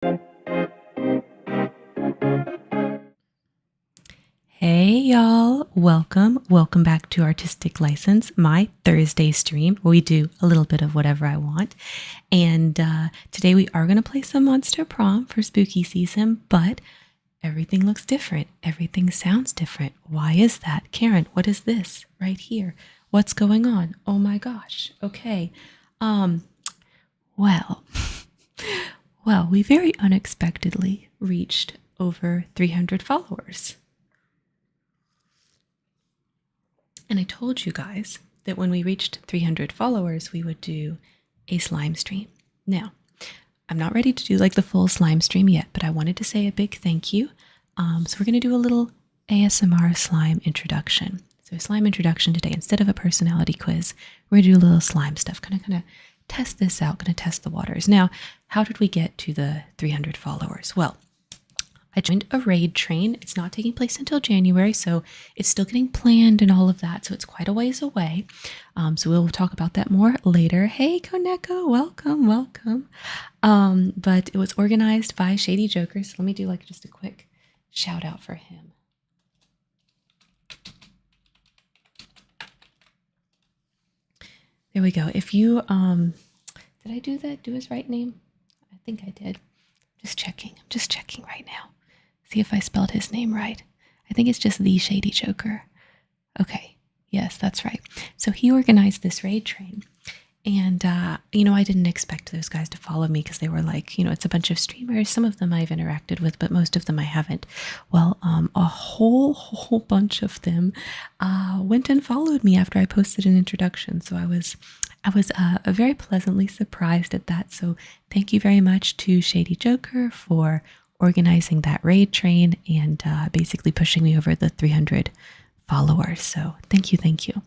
Hey y'all, welcome back to Artistic License, my Thursday stream where we do a little bit of whatever I want. And today we are going to play some Monster Prom for spooky season, but everything looks different. Everything sounds different. Why is that? Karen, what is this right here? What's going on? Oh my gosh. Okay. Well, well, we very unexpectedly reached over 300 followers. And I told you guys that when we reached 300 followers, we would do a slime stream. Now, I'm not ready to do like the full slime stream yet, but I wanted to say a big thank you. So we're going to do a little ASMR slime introduction. So slime introduction today, instead of a personality quiz, we're going to do a little slime stuff, kind of test this out, going to test the waters. Now, how did we get to the 300 followers? Well, I joined a raid train. It's not taking place until January, so it's still getting planned and all of that. So it's quite a ways away. So we'll talk about that more later. Hey, Koneko, welcome. But it was organized by Shady Joker. So let me do like just a quick shout out for him. There we go. If you, did I do that? Do his right name? I think I did. I'm just checking right now. See if I spelled his name right. I think it's just the Shady Joker. Okay, yes, that's right. So he organized this raid train. And, I didn't expect those guys to follow me because they were like, it's a bunch of streamers. Some of them I've interacted with, but most of them I haven't. Well, a whole bunch of them went and followed me after I posted an introduction. So I was very pleasantly surprised at that. So thank you very much to Shady Joker for organizing that raid train and basically pushing me over the 300 followers. So thank you.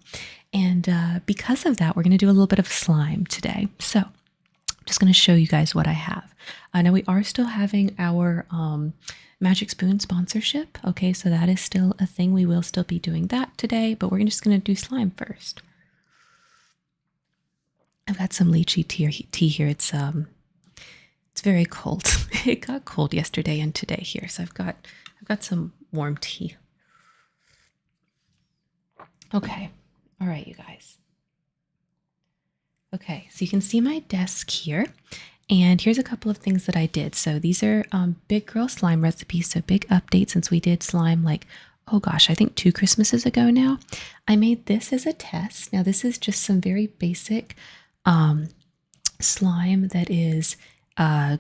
And because of that, we're going to do a little bit of slime today. So I'm just going to show you guys what I have. Now we are still having our Magic Spoon sponsorship. Okay, so that is still a thing. We will still be doing that today, but we're just going to do slime first. I've got some lychee tea here. It's very cold. It got cold yesterday and today here, so I've got some warm tea. Okay, all right, you guys. Okay, so you can see my desk here, and here's a couple of things that I did. So these are Big Girl Slime recipes, so big update since we did slime like, oh gosh, I think 2 Christmases ago now. I made this as a test. Now this is just some very basic slime that is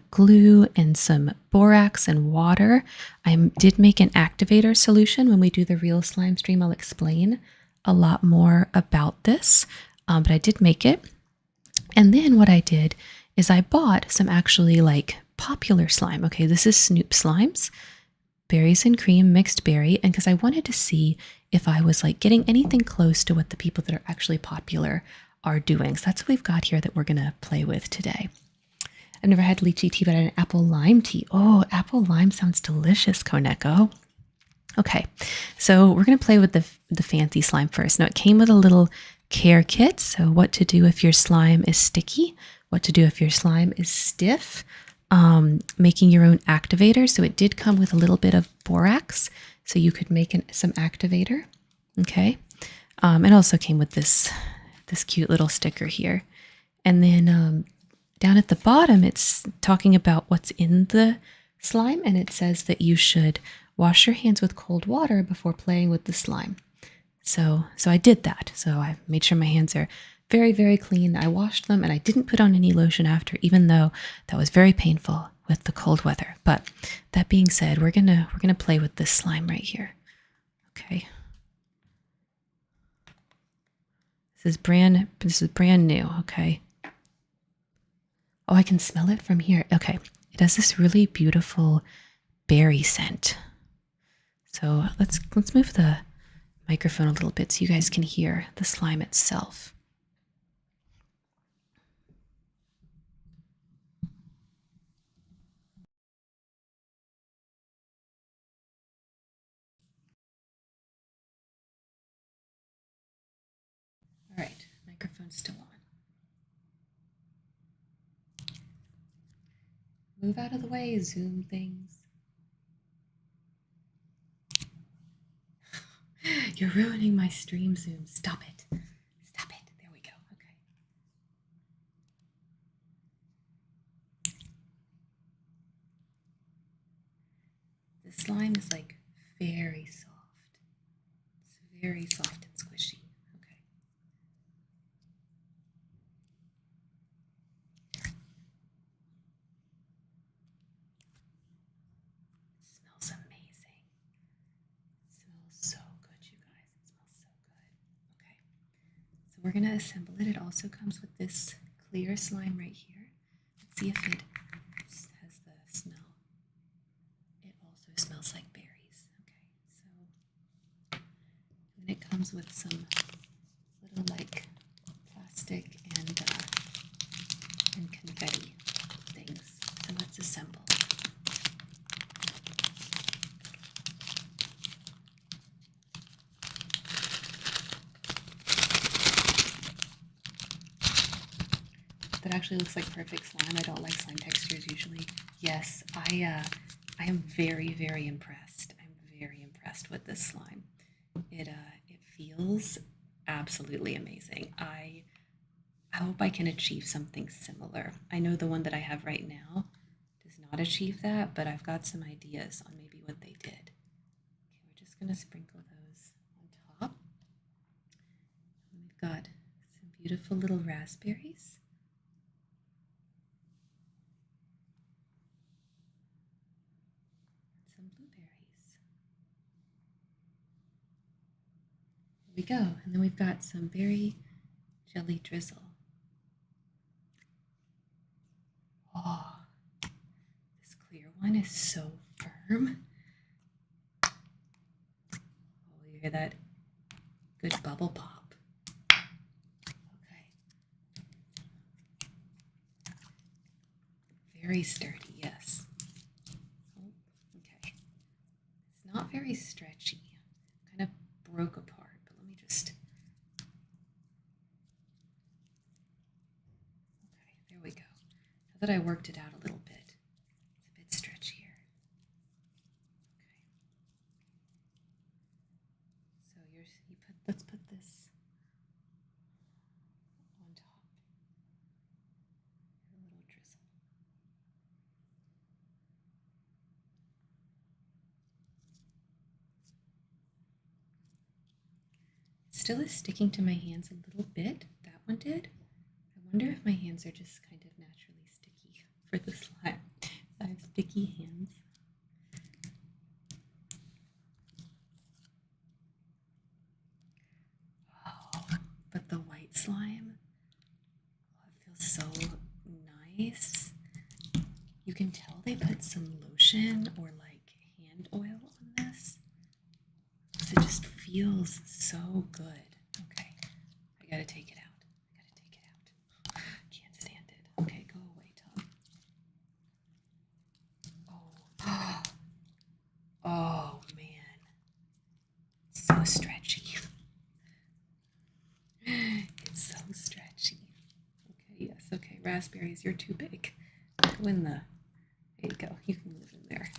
glue and some borax and water. I did make an activator solution. When we do the real slime stream, I'll explain a lot more about this, but I did make it. And then what I did is I bought some actually like popular slime. Okay, this is Snoop Slimes, berries and cream, mixed berry, and because I wanted to see if I was like getting anything close to what the people that are actually popular are doing. So that's what we've got here that we're gonna play with today. I've never had lychee tea, but I had an apple lime tea. Oh, apple lime sounds delicious, Koneko. Okay, so we're going to play with the fancy slime first. Now, it came with a little care kit. So what to do if your slime is sticky, what to do if your slime is stiff, making your own activator. So it did come with a little bit of borax, so you could make some activator. Okay, it also came with this cute little sticker here. And then down at the bottom, it's talking about what's in the slime, and it says that you should wash your hands with cold water before playing with the slime. So I did that. So I made sure my hands are very, very clean. I washed them, and I didn't put on any lotion after, even though that was very painful with the cold weather. But that being said, we're gonna play with this slime right here. Okay. This is brand new. Okay. Oh, I can smell it from here. Okay. It has this really beautiful berry scent. So let's move the microphone a little bit so you guys can hear the slime itself. All right, microphone's still on. Move out of the way, Zoom things. You're ruining my stream, Zoom. Stop it. Stop it. There we go. Okay. The slime is like very soft. It's very soft and squishy. Okay. It smells amazing. It smells so good, you guys. It smells so good. Okay. So we're going to assemble it. It also comes with this clear slime right here. Let's see if it has the smell. It also smells like berries. Okay, so and it comes with some little like plastic and confetti things. So let's assemble. That actually looks like perfect slime. I don't like slime textures usually. Yes, I am very, very impressed. I'm very impressed with this slime. It feels absolutely amazing. I hope I can achieve something similar. I know the one that I have right now does not achieve that, but I've got some ideas on maybe what they did. Okay, we're just gonna sprinkle those on top. We've got some beautiful little raspberries. Some blueberries. There we go. And then we've got some berry jelly drizzle. Oh, this clear one is so firm. Oh, you hear that good bubble pop. Okay. Very sturdy, yes. Oh, okay. It's not very stretchy. Kind of broke apart, but let me just... Okay, there we go. Now that I worked it out a little bit, it's a bit stretchier. Okay. So let's put this on top. A little drizzle. It still is sticking to my hands a little bit. That one did. I wonder if my hands are just kind of naturally sticky for the slime. I have sticky hands. Oh, but the white slime, oh, it feels so nice. You can tell they put some lotion or like hand oil on this. It just feels so good. Okay, I gotta take it out. Can't stand it. Okay, go away, Tom. Oh, oh man, it's so stretchy. It's so stretchy. Okay, yes, okay. Raspberries, you're too big. Go in the... There you go. You can live in there.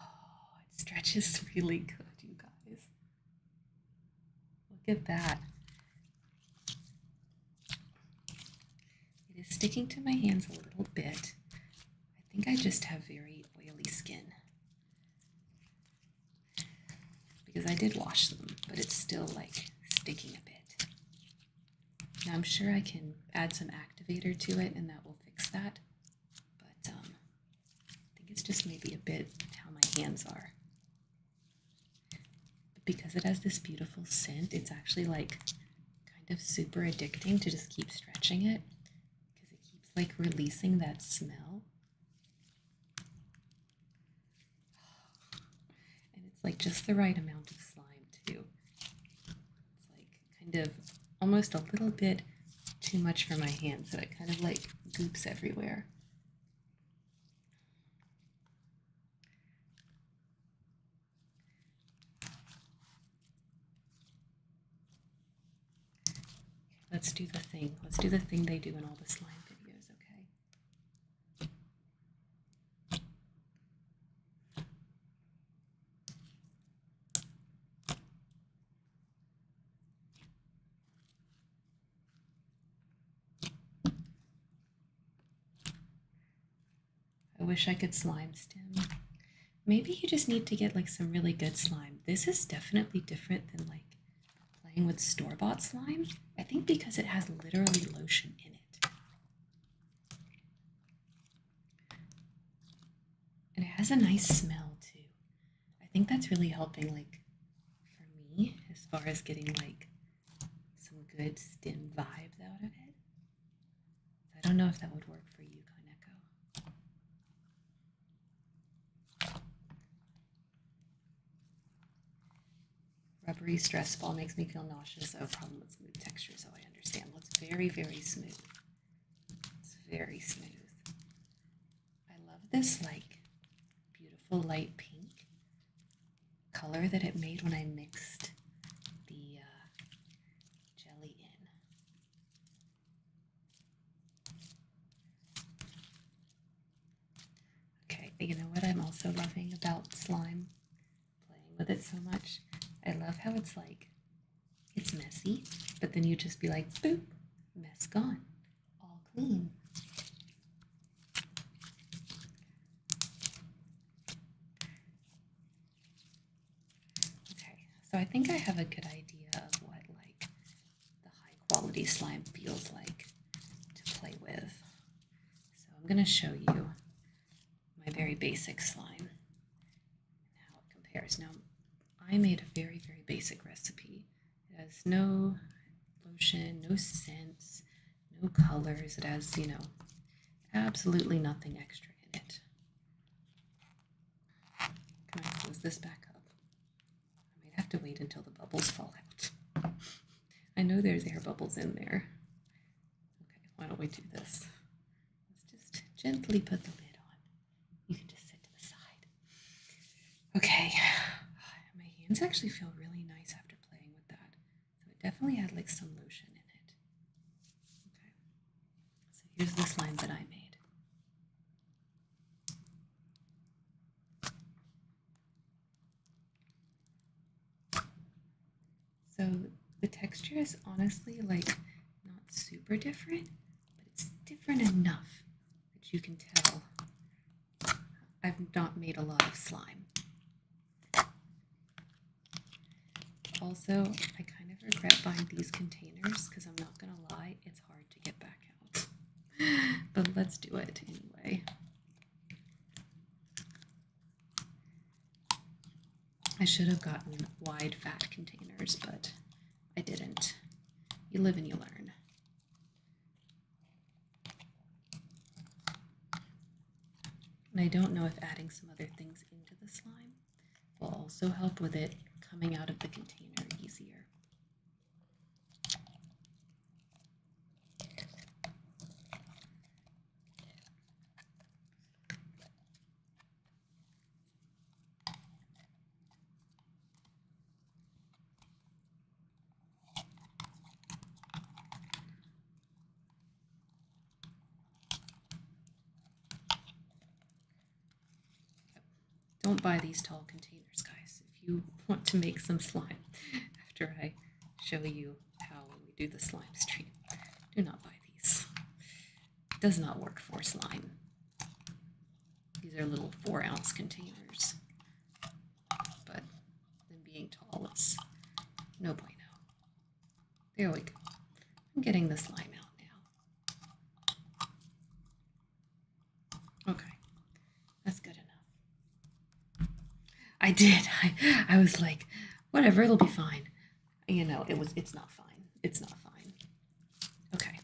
Oh, it stretches really good, you guys. Look at that. It is sticking to my hands a little bit. I think I just have very oily skin. Because I did wash them, but it's still like sticking a bit. Now I'm sure I can add some activator to it and that will fix that. But I think it's just maybe a bit how my hands are. But because it has this beautiful scent, it's actually like kind of super addicting to just keep stretching it. Because it keeps like releasing that smell. And it's like just the right amount of slime too. It's like kind of almost a little bit too much for my hand, so it kind of like goops everywhere. Let's do the thing. Let's do the thing they do in all the slime videos, okay? I wish I could slime stim. Maybe you just need to get like some really good slime. This is definitely different than like playing with store-bought slime. I think because it has literally lotion in it. And it has a nice smell too. I think that's really helping like for me as far as getting like some good stim vibes out of it. I don't know if that would work for you, Kaneko. Rubbery stress ball makes me feel nauseous. Oh, problem with smooth texture, so I understand. Well, it's very, very smooth. It's very smooth. I love this like beautiful light pink color that it made when I mixed the jelly in. Okay, you know what I'm also loving about slime? Playing with it so much. I love how it's like, it's messy, but then you just be like, boop, mess gone, all clean. Okay, so I think I have a good idea of what like the high quality slime feels like to play with. So I'm gonna show you my very basic slime and how it compares. Now, I made a very, very basic recipe. It has no lotion, no scents, no colors. It has, you know, absolutely nothing extra in it. Can I close this back up? I might have to wait until the bubbles fall out. I know there's air bubbles in there. Okay, why don't we do this? Let's just gently put the lid on. You can just sit to the side. Okay. Hands actually feel really nice after playing with that. So it definitely had like some lotion in it. Okay. So here's the slime that I made. So the texture is honestly like not super different, but it's different enough that you can tell I've not made a lot of slime. Also, I kind of regret buying these containers because I'm not going to lie, it's hard to get back out. But let's do it anyway. I should have gotten wide, fat containers, but I didn't. You live and you learn. And I don't know if adding some other things into the slime will also help with it coming out of the container easier. Don't buy these tall containers, guys, if you want to make some slime after I show you how we do the slime stream. Do not buy these. It does not work for slime. These are little 4-ounce containers. But them being tall is no bueno. There we go. I'm getting the slime out now. Okay, that's good enough. I did. I was like, whatever, it'll be fine. You know, it's not fine. It's not fine. Okay.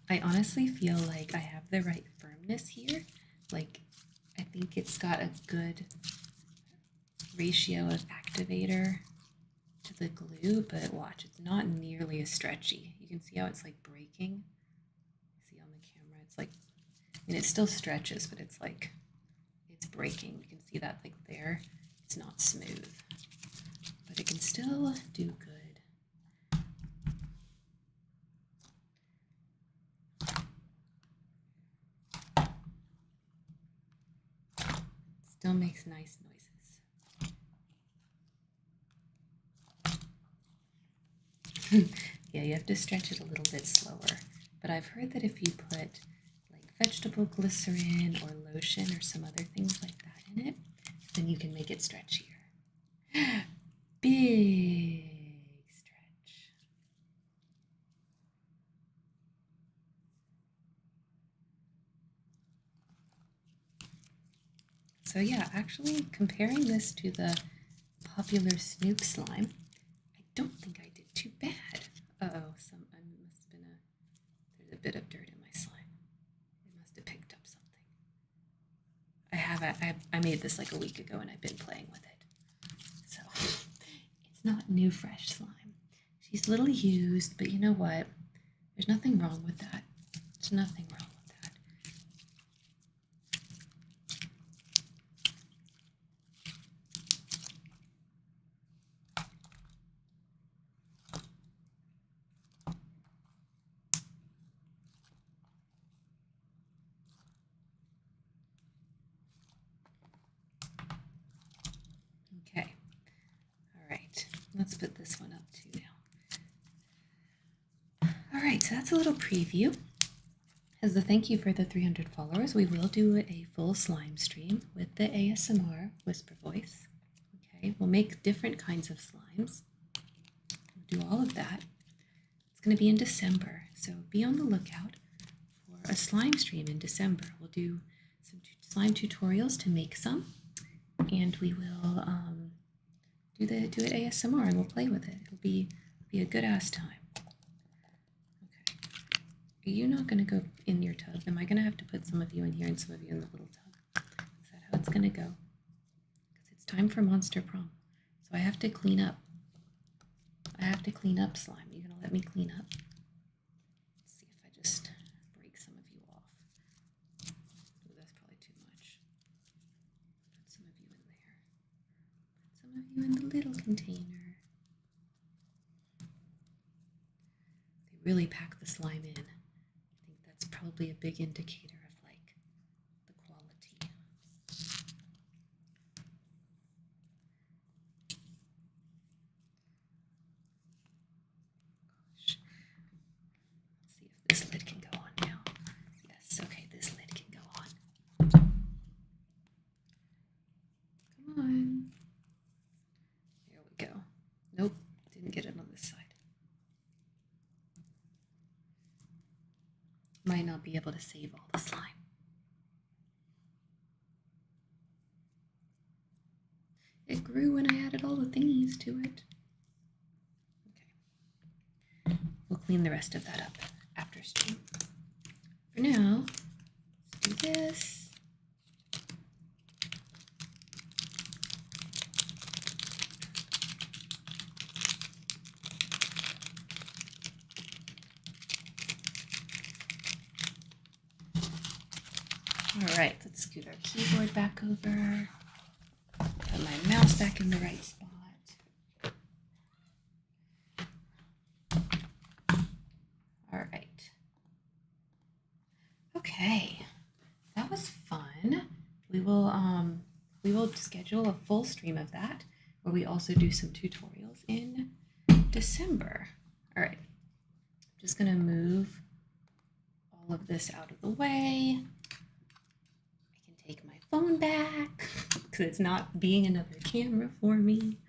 I honestly feel like I have the right firmness here. Like, I think it's got a good ratio of activator to the glue, but watch, it's not nearly as stretchy. You can see how it's like breaking. See on the camera, it's like, and it still stretches, but it's like, it's breaking. You can see that like there, it's not smooth, but it can still do good. Still makes nice noises. Yeah, you have to stretch it a little bit slower. But I've heard that if you put like vegetable glycerin or lotion or some other things like that in it, then you can make it stretchier. Big stretch. So yeah, actually comparing this to the popular Snoop slime, I don't think I did too bad. Uh-oh, there's a bit of dirt in my slime. It must have picked up something. I made this like a week ago and I've been playing with it. So it's not new fresh slime. She's a little used, but you know what? There's nothing wrong with that. There's nothing wrong with that. Okay. All right. Let's put this one up too now. All right, so that's a little preview. As a thank you for the 300 followers, we will do a full slime stream with the ASMR whisper voice. Okay, we'll make different kinds of slimes. We'll do all of that. It's going to be in December, so be on the lookout for a slime stream in December. We'll do some slime tutorials to make some, and we will do it ASMR, and we'll play with it. It'll be a good ass time. Are you not going to go in your tub? Am I going to have to put some of you in here and some of you in the little tub? Is that how it's going to go? Because it's time for Monster Prom. So I have to clean up. I have to clean up, slime. Are you going to let me clean up? Let's see if I just break some of you off. Oh, that's probably too much. Put some of you in there. Put some of you in the little container. They really pack the slime in. It's probably a big indicator of like the quality. Gosh. Let's see if this lid can go on now. Yes, okay, this lid can go on. Come on. There we go. Nope, didn't get it on this side. Might not be able to save all the slime. It grew when I added all the thingies to it. Okay. We'll clean the rest of that up after stream. For now, let's do this. All right, let's scoot our keyboard back over. Put my mouse back in the right spot. All right. Okay, that was fun. We will schedule a full stream of that, where we also do some tutorials in December. All right, I'm just gonna move all of this out of the way. Take my phone back because it's not being another camera for me.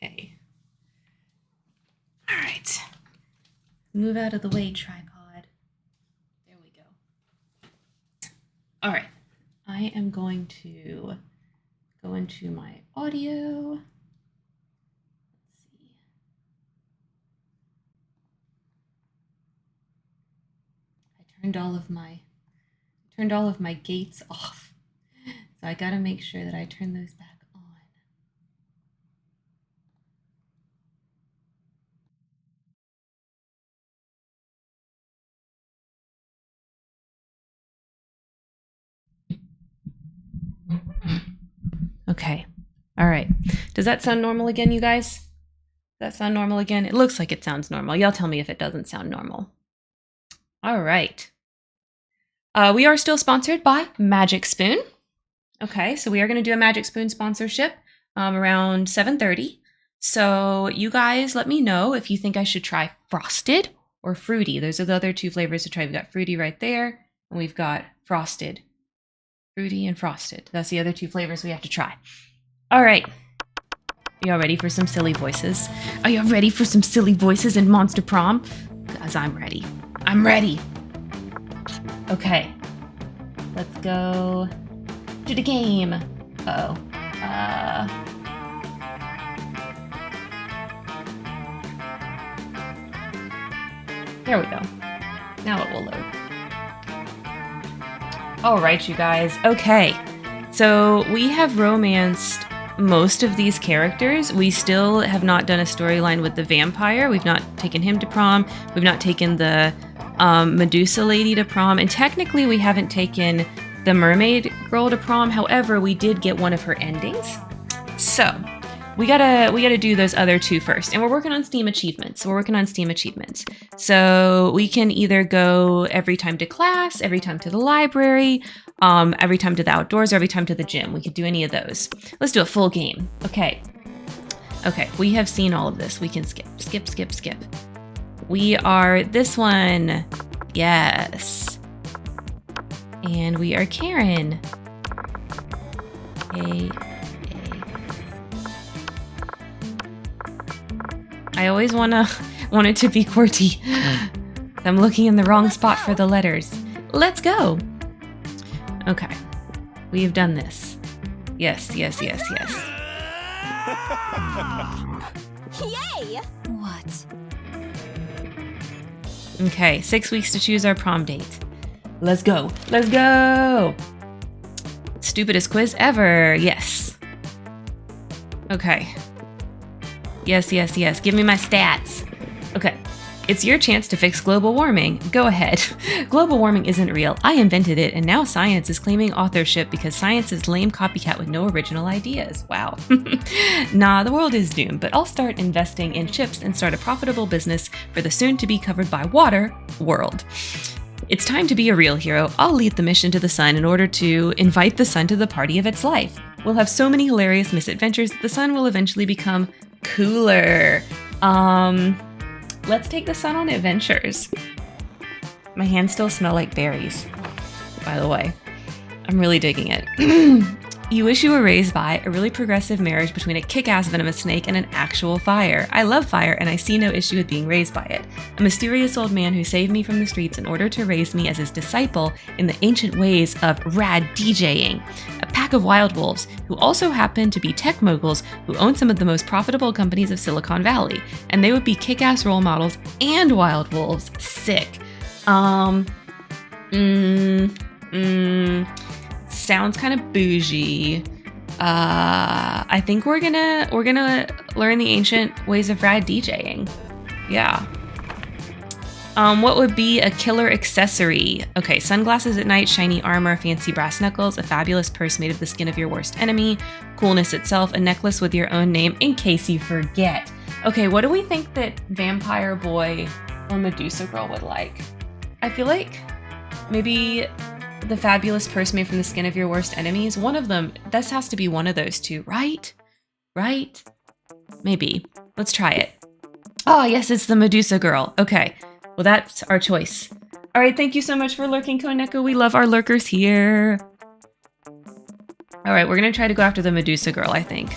Okay. All right. Move out of the way, tripod. There we go. All right. I am going to go into my audio. Let's see. I turned all of my gates off. So I gotta make sure that I turn those back on. Okay. All right. Does that sound normal again, you guys? Does that sound normal again? It looks like it sounds normal. Y'all tell me if it doesn't sound normal. All right. We are still sponsored by Magic Spoon. Okay, so we are going to do a Magic Spoon sponsorship around 7:30. So you guys let me know if you think I should try frosted or fruity. Those are the other two flavors to try. We've got fruity right there, and we've got frosted. Fruity and frosted. That's the other two flavors we have to try. All right. Y'all ready for some silly voices? Are y'all ready for some silly voices in Monster Prom? Because I'm ready. I'm ready. Okay. Let's go to the game. Uh-oh. There we go. Now it will load. All right, you guys. Okay. So we have romanced most of these characters. We still have not done a storyline with the vampire. We've not taken him to prom. We've not taken the Medusa lady to prom. And technically we haven't taken the mermaid girl to prom. However, we did get one of her endings. So we gotta do those other two first. And we're working on Steam achievements. So we can either go every time to class, every time to the library, every time to the outdoors, or every time to the gym. We could do any of those. Let's do a full game. Okay. Okay, we have seen all of this. We can skip. We are this one. Yes. And we are Karen. I always want it to be QWERTY. I'm looking in the wrong spot for the letters. Let's go. Okay. We have done this. Yes. Yay! What? Okay, 6 weeks to choose our prom date. Let's go. Stupidest quiz ever. Yes. Okay. Yes. Give me my stats. Okay. It's your chance to fix global warming. Go ahead. Global warming isn't real. I invented it, and now science is claiming authorship because science is lame copycat with no original ideas. Wow. Nah, the world is doomed, but I'll start investing in chips and start a profitable business for the soon-to-be covered by water world. It's time to be a real hero. I'll lead the mission to the sun in order to invite the sun to the party of its life. We'll have so many hilarious misadventures that the sun will eventually become cooler. Let's take the sun on adventures. My hands still smell like berries, by the way. I'm really digging it. You wish you were raised by a really progressive marriage between a kick-ass venomous snake and an actual fire. I love fire, and I see no issue with being raised by it. A mysterious old man who saved me from the streets in order to raise me as his disciple in the ancient ways of rad DJing. A pack of wild wolves who also happen to be tech moguls who own some of the most profitable companies of Silicon Valley. And they would be kick-ass role models and wild wolves. Sick. Sounds kind of bougie. I think we're gonna learn the ancient ways of rad DJing. Yeah. What would be a killer accessory? Okay, sunglasses at night, shiny armor, fancy brass knuckles, a fabulous purse made of the skin of your worst enemy, coolness itself, a necklace with your own name in case you forget. Okay, what do we think that Vampire Boy or Medusa Girl would like? I feel like maybe the fabulous purse made from the skin of your worst enemies. One of them, this has to be one of those two, right? Right? Maybe. Let's try it. Oh, yes, it's the Medusa Girl. Okay, well, that's our choice. All right, thank you so much for lurking, Koneko. We love our lurkers here. All right, we're gonna try to go after the Medusa Girl, I think.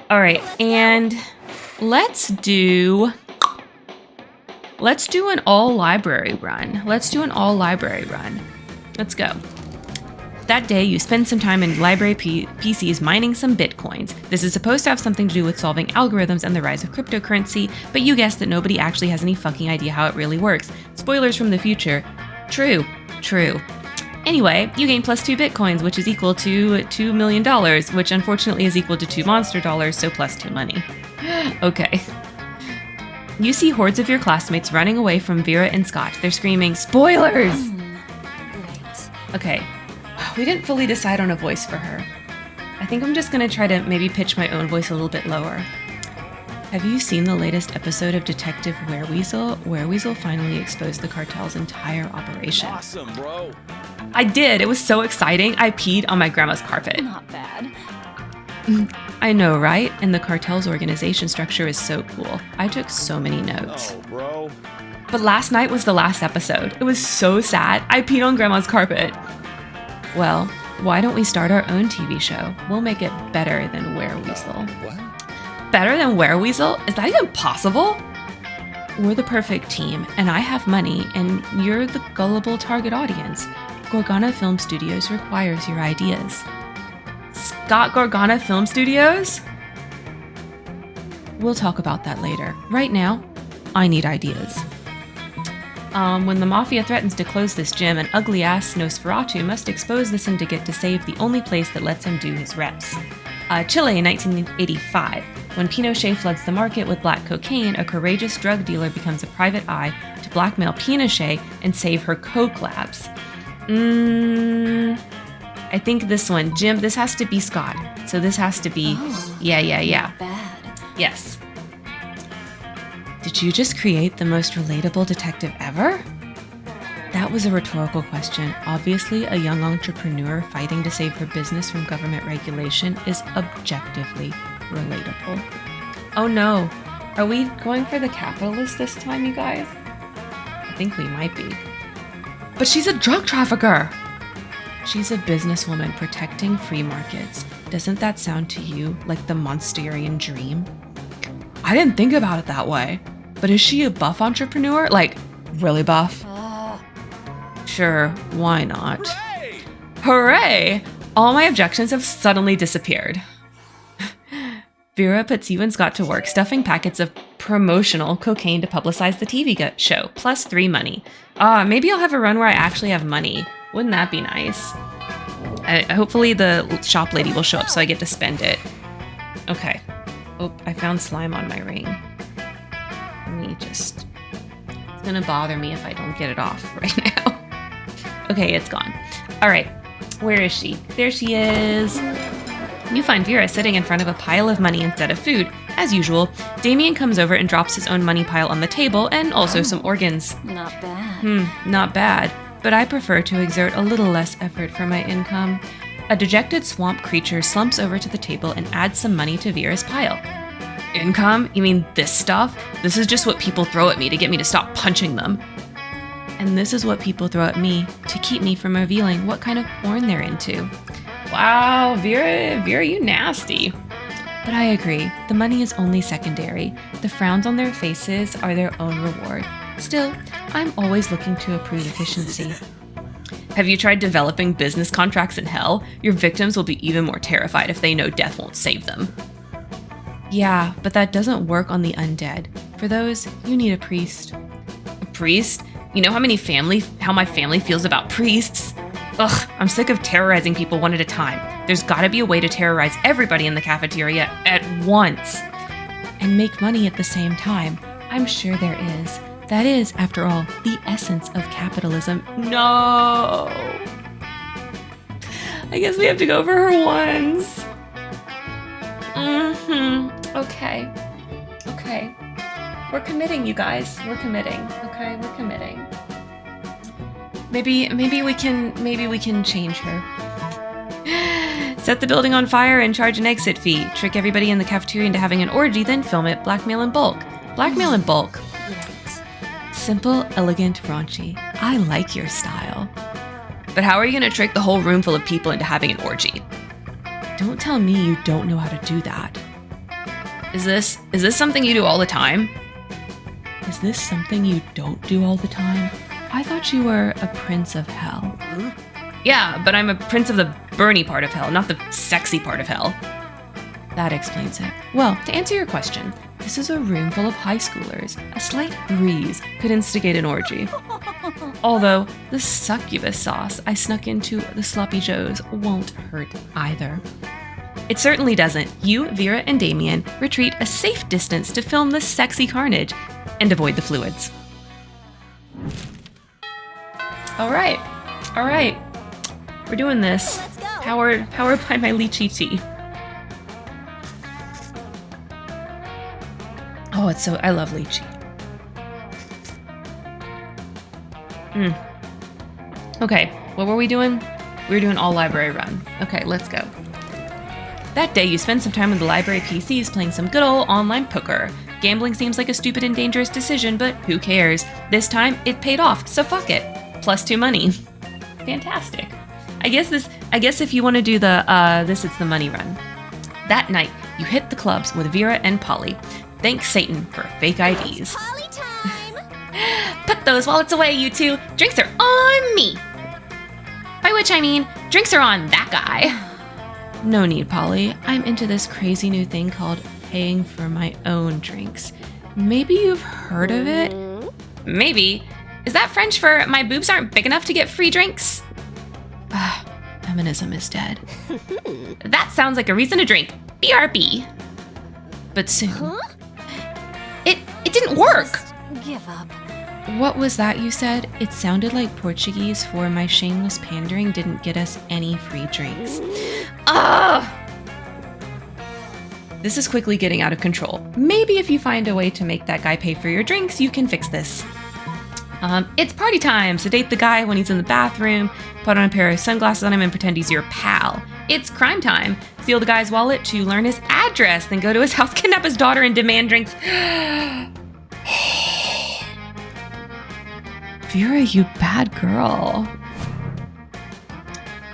All right, and let's do an all library run. Let's go. That day, you spend some time in library PCs mining some bitcoins. This is supposed to have something to do with solving algorithms and the rise of cryptocurrency, but you guessed that nobody actually has any fucking idea how it really works. Spoilers from the future. True. Anyway, you gain +2 bitcoins, which is equal to $2 million, which unfortunately is equal to 2 monster dollars, so +2 money. Okay. You see hordes of your classmates running away from Vera and Scott. They're screaming, "Spoilers!" Right. Okay, we didn't fully decide on a voice for her. I think I'm just gonna try to maybe pitch my own voice a little bit lower. Have you seen the latest episode of Detective Wereweasel? Wereweasel finally exposed the cartel's entire operation. Awesome, bro. I did. It was so exciting. I peed on my grandma's carpet. Not bad. I know, right? And the cartel's organization structure is so cool. I took so many notes. Oh, bro. But last night was the last episode. It was so sad. I peed on grandma's carpet. Well, why don't we start our own TV show? We'll make it better than Wereweasel. What? Better than Wereweasel? Is that even possible? We're the perfect team, and I have money, and you're the gullible target audience. Gorgana Film Studios requires your ideas. Scott Gorgana Film Studios? We'll talk about that later. Right now, I need ideas. When the Mafia threatens to close this gym, an ugly-ass Nosferatu must expose the syndicate to save the only place that lets him do his reps. Chile, 1985. When Pinochet floods the market with black cocaine, a courageous drug dealer becomes a private eye to blackmail Pinochet and save her coke labs. I think this one. Jim, this has to be Scott. So this has to be... Oh, Yeah. Not bad. Yes. Did you just create the most relatable detective ever? That was a rhetorical question. Obviously, a young entrepreneur fighting to save her business from government regulation is objectively relatable. Oh no, are we going for the capitalist this time, you guys? I think we might be. But she's a drug trafficker! She's a businesswoman protecting free markets. Doesn't that sound to you like the Monsterian dream? I didn't think about it that way. But is she a buff entrepreneur? Like, really buff? Sure, why not? Hooray! Hooray! All my objections have suddenly disappeared. Vera puts you and Scott to work stuffing packets of promotional cocaine to publicize the TV show, plus 3 money. Maybe I'll have a run where I actually have money. Wouldn't that be nice? Hopefully the shop lady will show up so I get to spend it. Okay. Oh, I found slime on my ring. It's gonna bother me if I don't get it off right now. Okay, it's gone. All right, where is she? There she is. You find Vera sitting in front of a pile of money instead of food. As usual, Damien comes over and drops his own money pile on the table and also some organs. Not bad. Not bad, but I prefer to exert a little less effort for my income. A dejected swamp creature slumps over to the table and adds some money to Vera's pile. Income? You mean this stuff? This is just what people throw at me to get me to stop punching them. And this is what people throw at me to keep me from revealing what kind of porn they're into. Wow, Vera, you nasty. But I agree, the money is only secondary. The frowns on their faces are their own reward. Still, I'm always looking to improve efficiency. Have you tried developing business contracts in hell? Your victims will be even more terrified if they know death won't save them. Yeah, but that doesn't work on the undead. For those, you need a priest. A priest? You know how my family feels about priests? Ugh, I'm sick of terrorizing people one at a time. There's gotta be a way to terrorize everybody in the cafeteria at once. And make money at the same time. I'm sure there is. That is, after all, the essence of capitalism. No! I guess we have to go for her ones. Okay. We're committing, you guys. We're committing. Okay, we're committing. Maybe we can change her. Set the building on fire and charge an exit fee. Trick everybody in the cafeteria into having an orgy, then film it. Blackmail in bulk. Blackmail in bulk. Right. Simple, elegant, raunchy. I like your style. But how are you going to trick the whole room full of people into having an orgy? Don't tell me you don't know how to do that. Is this something you do all the time? Is this something you don't do all the time? I thought you were a prince of hell. Yeah, but I'm a prince of the Bernie part of hell, not the sexy part of hell. That explains it. Well, to answer your question, this is a room full of high schoolers. A slight breeze could instigate an orgy. Although, the succubus sauce I snuck into the sloppy joes won't hurt either. It certainly doesn't. You, Vera, and Damien retreat a safe distance to film the sexy carnage and avoid the fluids. All right. We're doing this. Let's go. Powered by my lychee tea. Oh, I love lychee. Okay, what were we doing? We were doing all library run. Okay, let's go. That day, you spend some time with the library PCs playing some good old online poker. Gambling seems like a stupid and dangerous decision, but who cares? This time, it paid off, so fuck it. +2 money. Fantastic. I guess if you want to do the, it's the money run. That night, you hit the clubs with Vera and Polly. Thanks Satan for fake IDs. Polly time! Put those wallets away, you two. Drinks are on me. By which I mean, drinks are on that guy. No need, Polly. I'm into this crazy new thing called paying for my own drinks. Maybe you've heard of it? Maybe. Is that French for my boobs aren't big enough to get free drinks? Feminism is dead. That sounds like a reason to drink. BRB. But soon. Huh? It didn't work. Just give up. What was that you said? It sounded like Portuguese for my shameless pandering didn't get us any free drinks. Ugh! This is quickly getting out of control. Maybe if you find a way to make that guy pay for your drinks, you can fix this. It's party time, sedate the guy when he's in the bathroom, put on a pair of sunglasses on him and pretend he's your pal. It's crime time. Steal the guy's wallet to learn his address, then go to his house, kidnap his daughter, and demand drinks. Vera, you bad girl.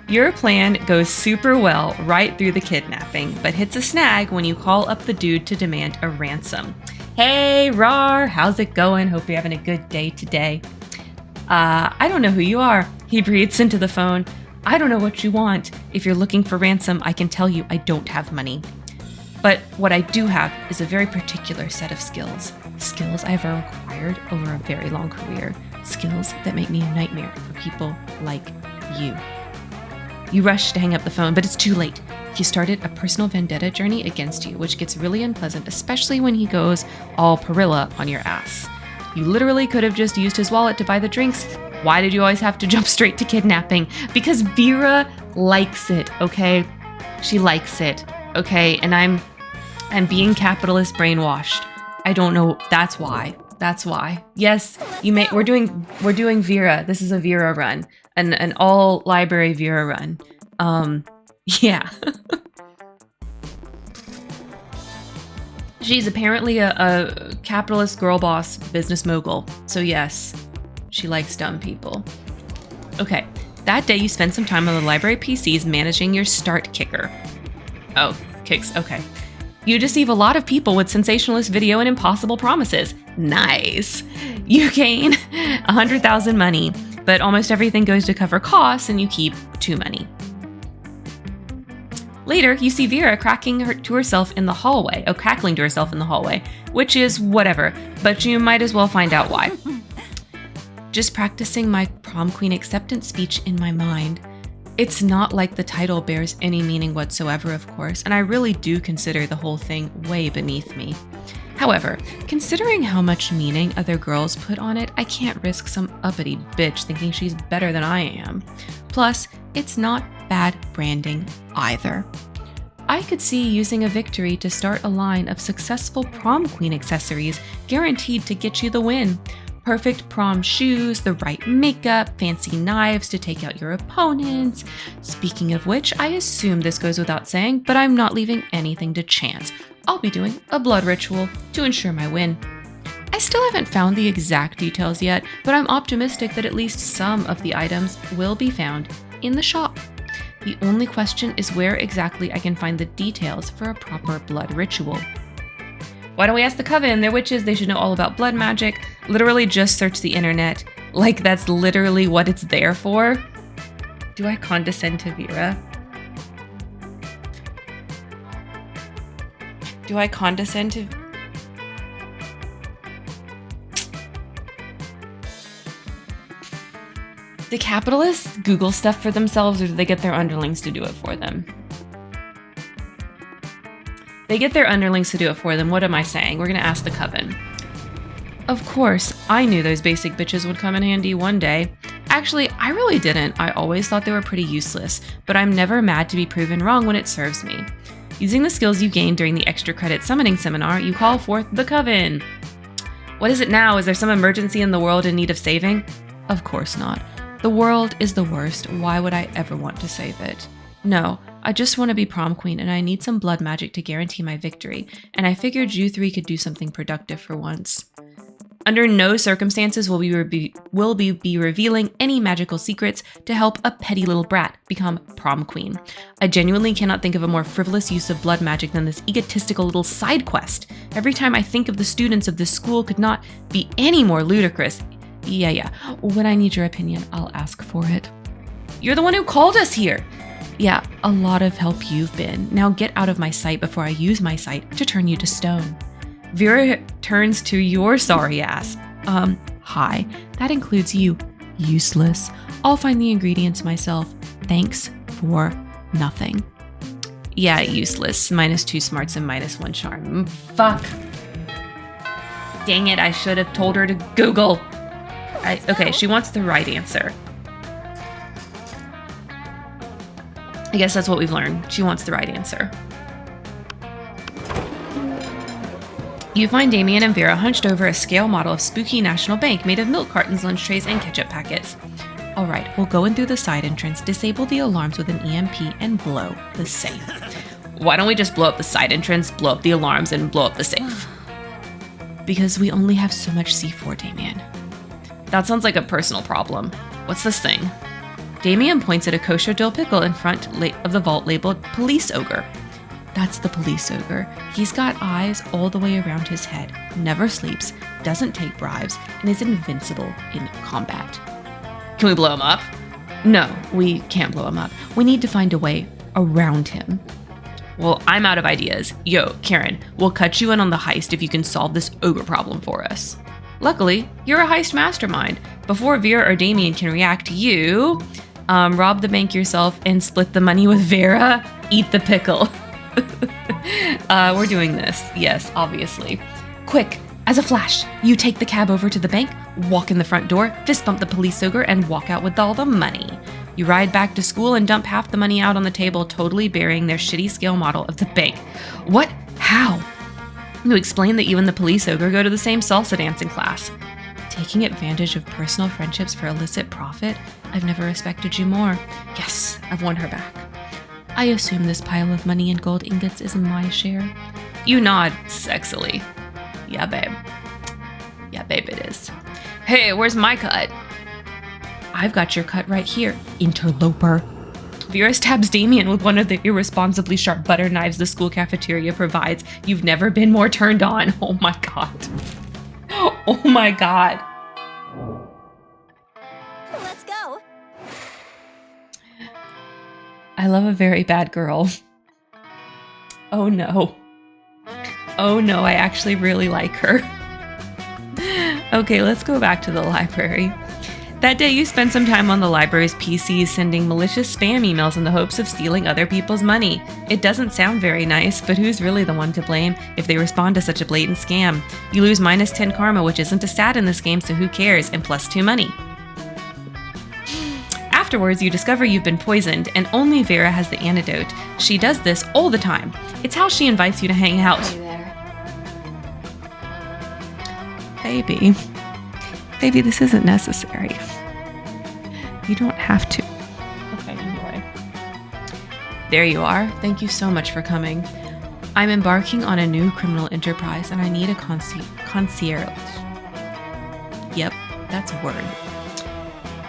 Your plan goes super well right through the kidnapping, but hits a snag when you call up the dude to demand a ransom. Hey, Rar, how's it going? Hope you're having a good day today. I don't know who you are. He breathes into the phone. I don't know what you want. If you're looking for ransom, I can tell you I don't have money. But what I do have is a very particular set of skills. Skills I've acquired over a very long career. Skills that make me a nightmare for people like you. You rush to hang up the phone, but it's too late. He started a personal vendetta journey against you, which gets really unpleasant, especially when he goes all Perilla on your ass. You literally could have just used his wallet to buy the drinks. Why did you always have to jump straight to kidnapping? Because Vera likes it, okay? She likes it, okay? And I'm being capitalist brainwashed. I don't know. That's why. That's why. Yes, we're doing Vera. This is a Vera run. An all library Vera run. Yeah. She's apparently a capitalist girl boss business mogul. So yes, she likes dumb people. Okay, that day you spend some time on the library PCs managing your start kicker. Oh, kicks, okay. You deceive a lot of people with sensationalist video and impossible promises. Nice. You gain 100,000 money, but almost everything goes to cover costs and you keep 2 money. Later, you see Vera cackling to herself in the hallway, which is whatever, but you might as well find out why. Just practicing my prom queen acceptance speech in my mind. It's not like the title bears any meaning whatsoever, of course, and I really do consider the whole thing way beneath me. However, considering how much meaning other girls put on it, I can't risk some uppity bitch thinking she's better than I am. Plus, it's not bad branding either. I could see using a victory to start a line of successful prom queen accessories guaranteed to get you the win. Perfect prom shoes, the right makeup, fancy knives to take out your opponents. Speaking of which, I assume this goes without saying, but I'm not leaving anything to chance. I'll be doing a blood ritual to ensure my win. I still haven't found the exact details yet, but I'm optimistic that at least some of the items will be found in the shop. The only question is where exactly I can find the details for a proper blood ritual. Why don't we ask the coven? They're witches, they should know all about blood magic. Literally just search the internet. Like that's literally what it's there for. Do I condescend to Vera? Do I condescend to... Do capitalists Google stuff for themselves or do they get their underlings to do it for them? They get their underlings to do it for them. What am I saying? We're going to ask the coven. Of course, I knew those basic bitches would come in handy one day. Actually, I really didn't. I always thought they were pretty useless, but I'm never mad to be proven wrong when it serves me. Using the skills you gained during the extra credit summoning seminar, you call forth the coven. What is it now? Is there some emergency in the world in need of saving? Of course not. The world is the worst. Why would I ever want to save it? No, I just want to be prom queen and I need some blood magic to guarantee my victory, and I figured you three could do something productive for once. Under no circumstances will we be revealing any magical secrets to help a petty little brat become prom queen. I genuinely cannot think of a more frivolous use of blood magic than this egotistical little side quest. Every time I think of the students of this school could not be any more ludicrous. Yeah. When I need your opinion, I'll ask for it. You're the one who called us here. Yeah, a lot of help you've been. Now get out of my sight before I use my sight to turn you to stone. Vera turns to your sorry ass. Hi. That includes you. Useless. I'll find the ingredients myself. Thanks for nothing. Yeah, useless. -2 smarts and -1 charm. Fuck. Dang it, I should have told her to Google. Okay, she wants the right answer. I guess that's what we've learned. She wants the right answer. You find Damien and Vera hunched over a scale model of Spooky National Bank made of milk cartons, lunch trays, and ketchup packets. All right, we'll go in through the side entrance, disable the alarms with an EMP, and blow the safe. Why don't we just blow up the side entrance, blow up the alarms, and blow up the safe? Because we only have so much C4, Damien. That sounds like a personal problem. What's this thing? Damien points at a kosher dill pickle in front of the vault labeled Police Ogre. That's the Police Ogre. He's got eyes all the way around his head, never sleeps, doesn't take bribes, and is invincible in combat. Can we blow him up? No, we can't blow him up. We need to find a way around him. Well, I'm out of ideas. Yo, Karen, we'll cut you in on the heist if you can solve this ogre problem for us. Luckily, you're a heist mastermind. Before Vera or Damien can react, you rob the bank yourself and split the money with Vera. Eat the pickle. We're doing this. Yes, obviously. Quick, as a flash, you take the cab over to the bank, walk in the front door, fist bump the police ogre, and walk out with all the money. You ride back to school and dump half the money out on the table, totally burying their shitty scale model of the bank. What? How? You explain that you and the police ogre go to the same salsa dancing class. Taking advantage of personal friendships for illicit profit? I've never respected you more. Yes, I've won her back. I assume this pile of money and gold ingots is my share. You nod sexily. Yeah, babe. Yeah, babe, it is. Hey, where's my cut? I've got your cut right here, interloper. Vera stabs Damien with one of the irresponsibly sharp butter knives the school cafeteria provides. You've never been more turned on. Oh my god. Oh my god. Let's go. I love a very bad girl. Oh no. Oh no, I actually really like her. Okay, let's go back to the library. That day you spent some time on the library's PC sending malicious spam emails in the hopes of stealing other people's money. It doesn't sound very nice, but who's really the one to blame if they respond to such a blatant scam? You lose -10 karma, which isn't a stat in this game, so who cares, and +2 money. Afterwards, you discover you've been poisoned, and only Vera has the antidote. She does this all the time. It's how she invites you to hang out. Hey there. Baby, this isn't necessary. You don't have to. Okay, anyway. There you are. Thank you so much for coming. I'm embarking on a new criminal enterprise, and I need a concierge. Yep, that's a word.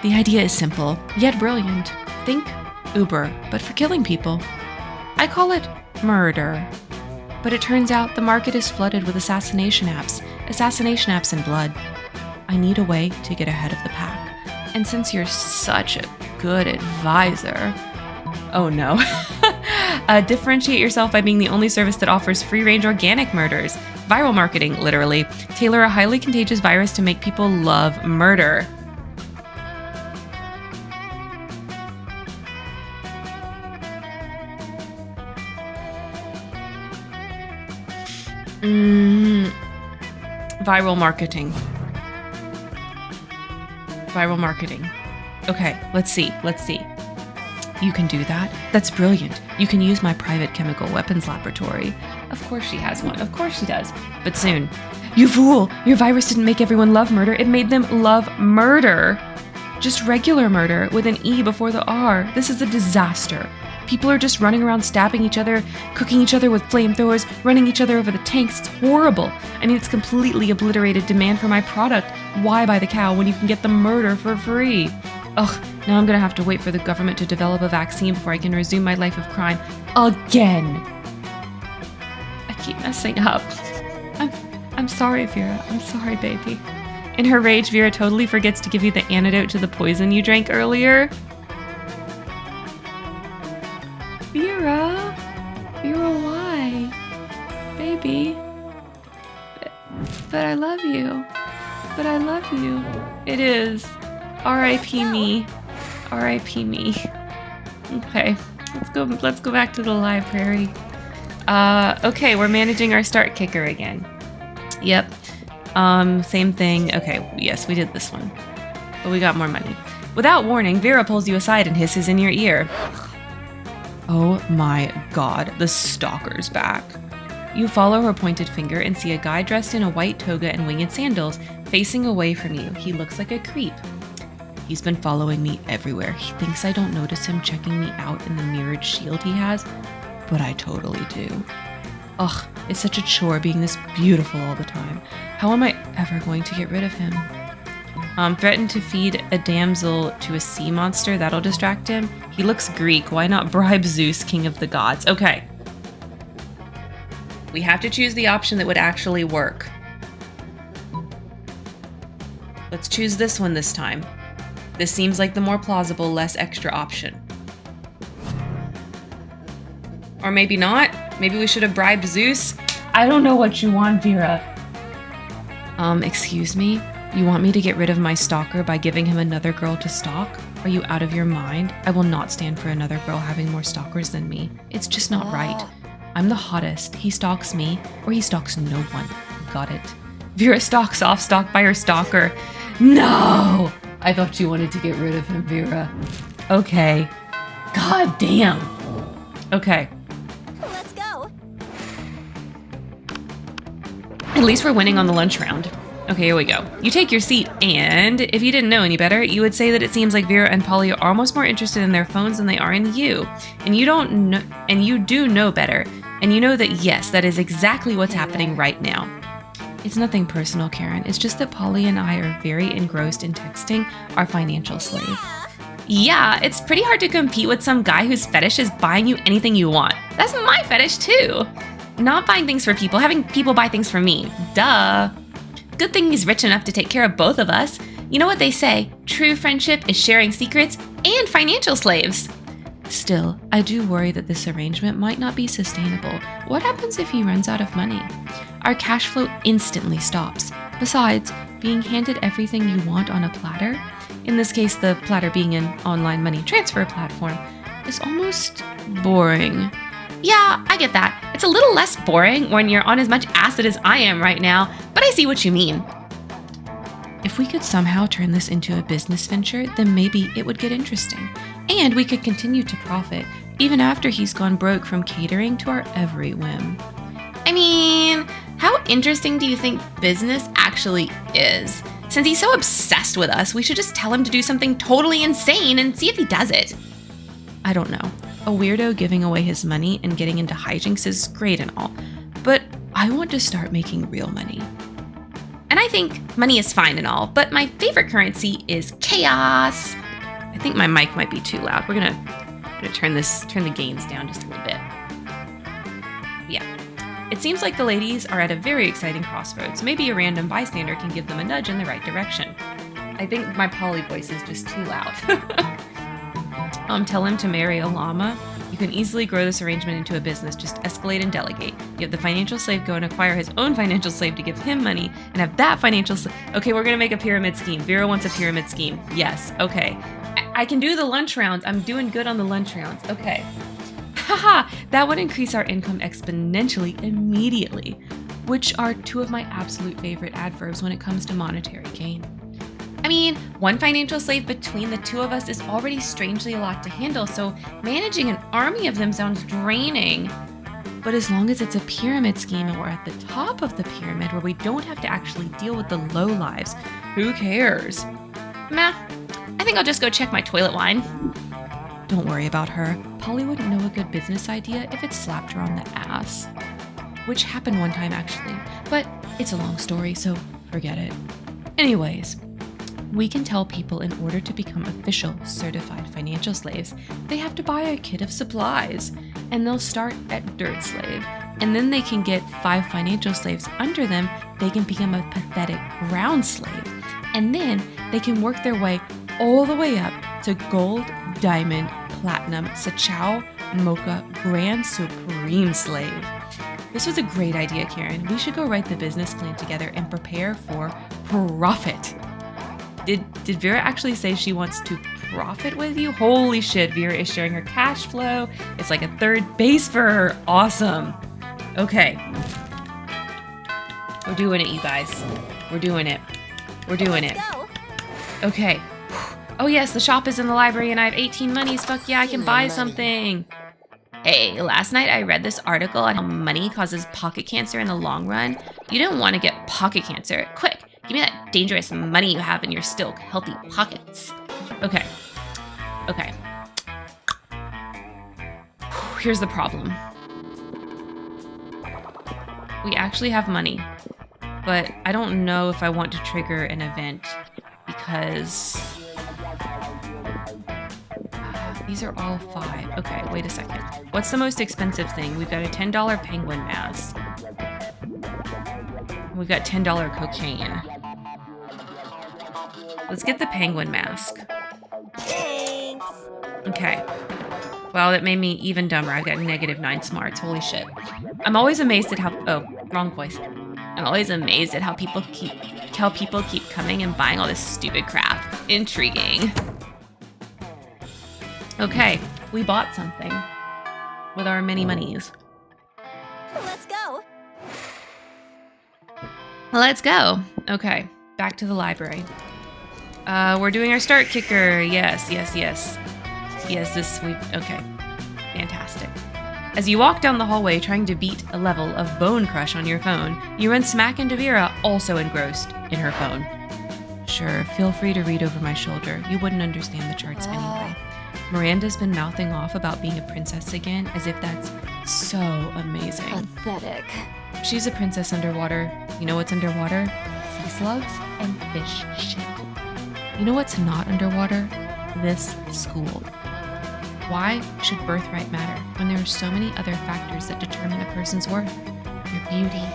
The idea is simple, yet brilliant. Think Uber, but for killing people. I call it murder. But it turns out the market is flooded with assassination apps in blood. I need a way to get ahead of the pack. And since you're such a good advisor... Oh no. Differentiate yourself by being the only service that offers free-range organic murders. Viral marketing, literally. Tailor a highly contagious virus to make people love murder. Viral marketing. Okay, let's see. You can do that? That's brilliant. You can use my private chemical weapons laboratory. Of course she has one. Of course she does. But soon. You fool! Your virus didn't make everyone love murder. It made them love murder. Just regular murder with an E before the R. This is a disaster. People are just running around stabbing each other, cooking each other with flamethrowers, running each other over the tanks. It's horrible. I mean, it's completely obliterated demand for my product. Why buy the cow when you can get the murder for free? Ugh, now I'm gonna have to wait for the government to develop a vaccine before I can resume my life of crime. Again! I keep messing up. I'm sorry, Vera. I'm sorry, baby. In her rage, Vera totally forgets to give you the antidote to the poison you drank earlier. Vera? Vera, why? Baby? But I love you. But I love you. It is. R.I.P. me. R.I.P. me. Okay. Let's go back to the library. Okay, we're managing our start kicker again. Yep. Same thing. Okay, yes, we did this one. But we got more money. Without warning, Vera pulls you aside and hisses in your ear. Oh my god, the stalker's back. You follow her pointed finger and see a guy dressed in a white toga and winged sandals facing away from you. He looks like a creep. He's been following me everywhere. He thinks I don't notice him checking me out in the mirrored shield he has, but I totally do. Ugh, it's such a chore being this beautiful all the time. How am I ever going to get rid of him? Threaten to feed a damsel to a sea monster. That'll distract him. He looks Greek. Why not bribe Zeus, king of the gods? Okay. We have to choose the option that would actually work. Let's choose this one this time. This seems like the more plausible, less extra option. Or maybe not. Maybe we should have bribed Zeus. I don't know what you want, Vera. Excuse me? You want me to get rid of my stalker by giving him another girl to stalk? Are you out of your mind? I will not stand for another girl having more stalkers than me. It's just not right. I'm the hottest. He stalks me, or he stalks no one. Got it. Vera stalks off, stalked by her stalker. No! I thought you wanted to get rid of him, Vera. Okay. God damn. Okay. Let's go. At least we're winning on the lunch round. Okay, here we go. You take your seat, and if you didn't know any better, you would say that it seems like Vera and Polly are almost more interested in their phones than they are in you. And you don't know, and you do know better. And you know that yes, that is exactly what's happening right now. It's nothing personal, Karen. It's just that Polly and I are very engrossed in texting our financial slave. Yeah, it's pretty hard to compete with some guy whose fetish is buying you anything you want. That's my fetish too. Not buying things for people, having people buy things for me. Duh. Good thing he's rich enough to take care of both of us. You know what they say, true friendship is sharing secrets and financial slaves. Still, I do worry that this arrangement might not be sustainable. What happens if he runs out of money? Our cash flow instantly stops. Besides, being handed everything you want on a platter, in this case the platter being an online money transfer platform, is almost boring. Yeah, I get that. It's a little less boring when you're on as much acid as I am right now, but I see what you mean. If we could somehow turn this into a business venture, then maybe it would get interesting. And we could continue to profit, even after he's gone broke from catering to our every whim. I mean, how interesting do you think business actually is? Since he's so obsessed with us, we should just tell him to do something totally insane and see if he does it. I don't know. A weirdo giving away his money and getting into hijinks is great and all, but I want to start making real money. And I think money is fine and all, but my favorite currency is chaos. I think my mic might be too loud. We're gonna turn the gains down just a little bit. Yeah. It seems like the ladies are at a very exciting crossroads. Maybe a random bystander can give them a nudge in the right direction. I think my Polly voice is just too loud. Tell him to marry a llama. You can easily grow this arrangement into a business. Just escalate and delegate. You have the financial slave go and acquire his own financial slave to give him money and have that financial slave. Okay, we're gonna make a pyramid scheme. Vera wants a pyramid scheme. Yes, okay. I can do the lunch rounds. I'm doing good on the lunch rounds. Okay. Haha, that would increase our income exponentially immediately, which are two of my absolute favorite adverbs when it comes to monetary gain. I mean, one financial slave between the two of us is already strangely a lot to handle, so managing an army of them sounds draining. But as long as it's a pyramid scheme and we're at the top of the pyramid where we don't have to actually deal with the low lives, who cares? Meh, I think I'll just go check my toilet wine. Don't worry about her. Polly wouldn't know a good business idea if it slapped her on the ass. Which happened one time actually, but it's a long story, so forget it. Anyways, we can tell people in order to become official certified financial slaves, they have to buy a kit of supplies, and they'll start at dirt slave, and then they can get 5 financial slaves under them. They can become a pathetic ground slave, and then they can work their way all the way up to gold, diamond, platinum, Sachao, mocha, grand supreme slave. This was a great idea, Karen. We should go write the business plan together and prepare for profit. Did Vera actually say she wants to profit with you? Holy shit, Vera is sharing her cash flow. It's like a third base for her. Awesome. Okay. We're doing it, you guys. We're doing it. We're doing it. Go. Okay. Oh yes, the shop is in the library and I have 18 monies. Fuck yeah, I can buy something. Hey, last night I read this article on how money causes pocket cancer in the long run. You don't want to get pocket cancer. Quick, give me that dangerous money you have in your still healthy pockets. Okay. Okay. Here's the problem. We actually have money, but I don't know if I want to trigger an event because these are all 5. Okay, wait a second. What's the most expensive thing? We've got a $10 penguin mask. We've got $10 cocaine. Let's get the penguin mask. Thanks. Okay. Well, that made me even dumber. I've got -9 smarts. Holy shit. I'm always amazed at how... Oh, wrong voice. I'm always amazed at how people keep coming and buying all this stupid crap. Intriguing. Okay, we bought something with our many monies. Let's go. Let's go. Okay, back to the library. We're doing our start kicker. Yes. Okay. Fantastic. As you walk down the hallway trying to beat a level of Bone Crush on your phone, you run smack into Vera, also engrossed in her phone. Sure, feel free to read over my shoulder. You wouldn't understand the charts anyway. Miranda's been mouthing off about being a princess again, as if that's so amazing. Pathetic. She's a princess underwater. You know what's underwater? Sea slugs and fish shit. You know what's not underwater? This school. Why should birthright matter when there are so many other factors that determine a person's worth? Their beauty,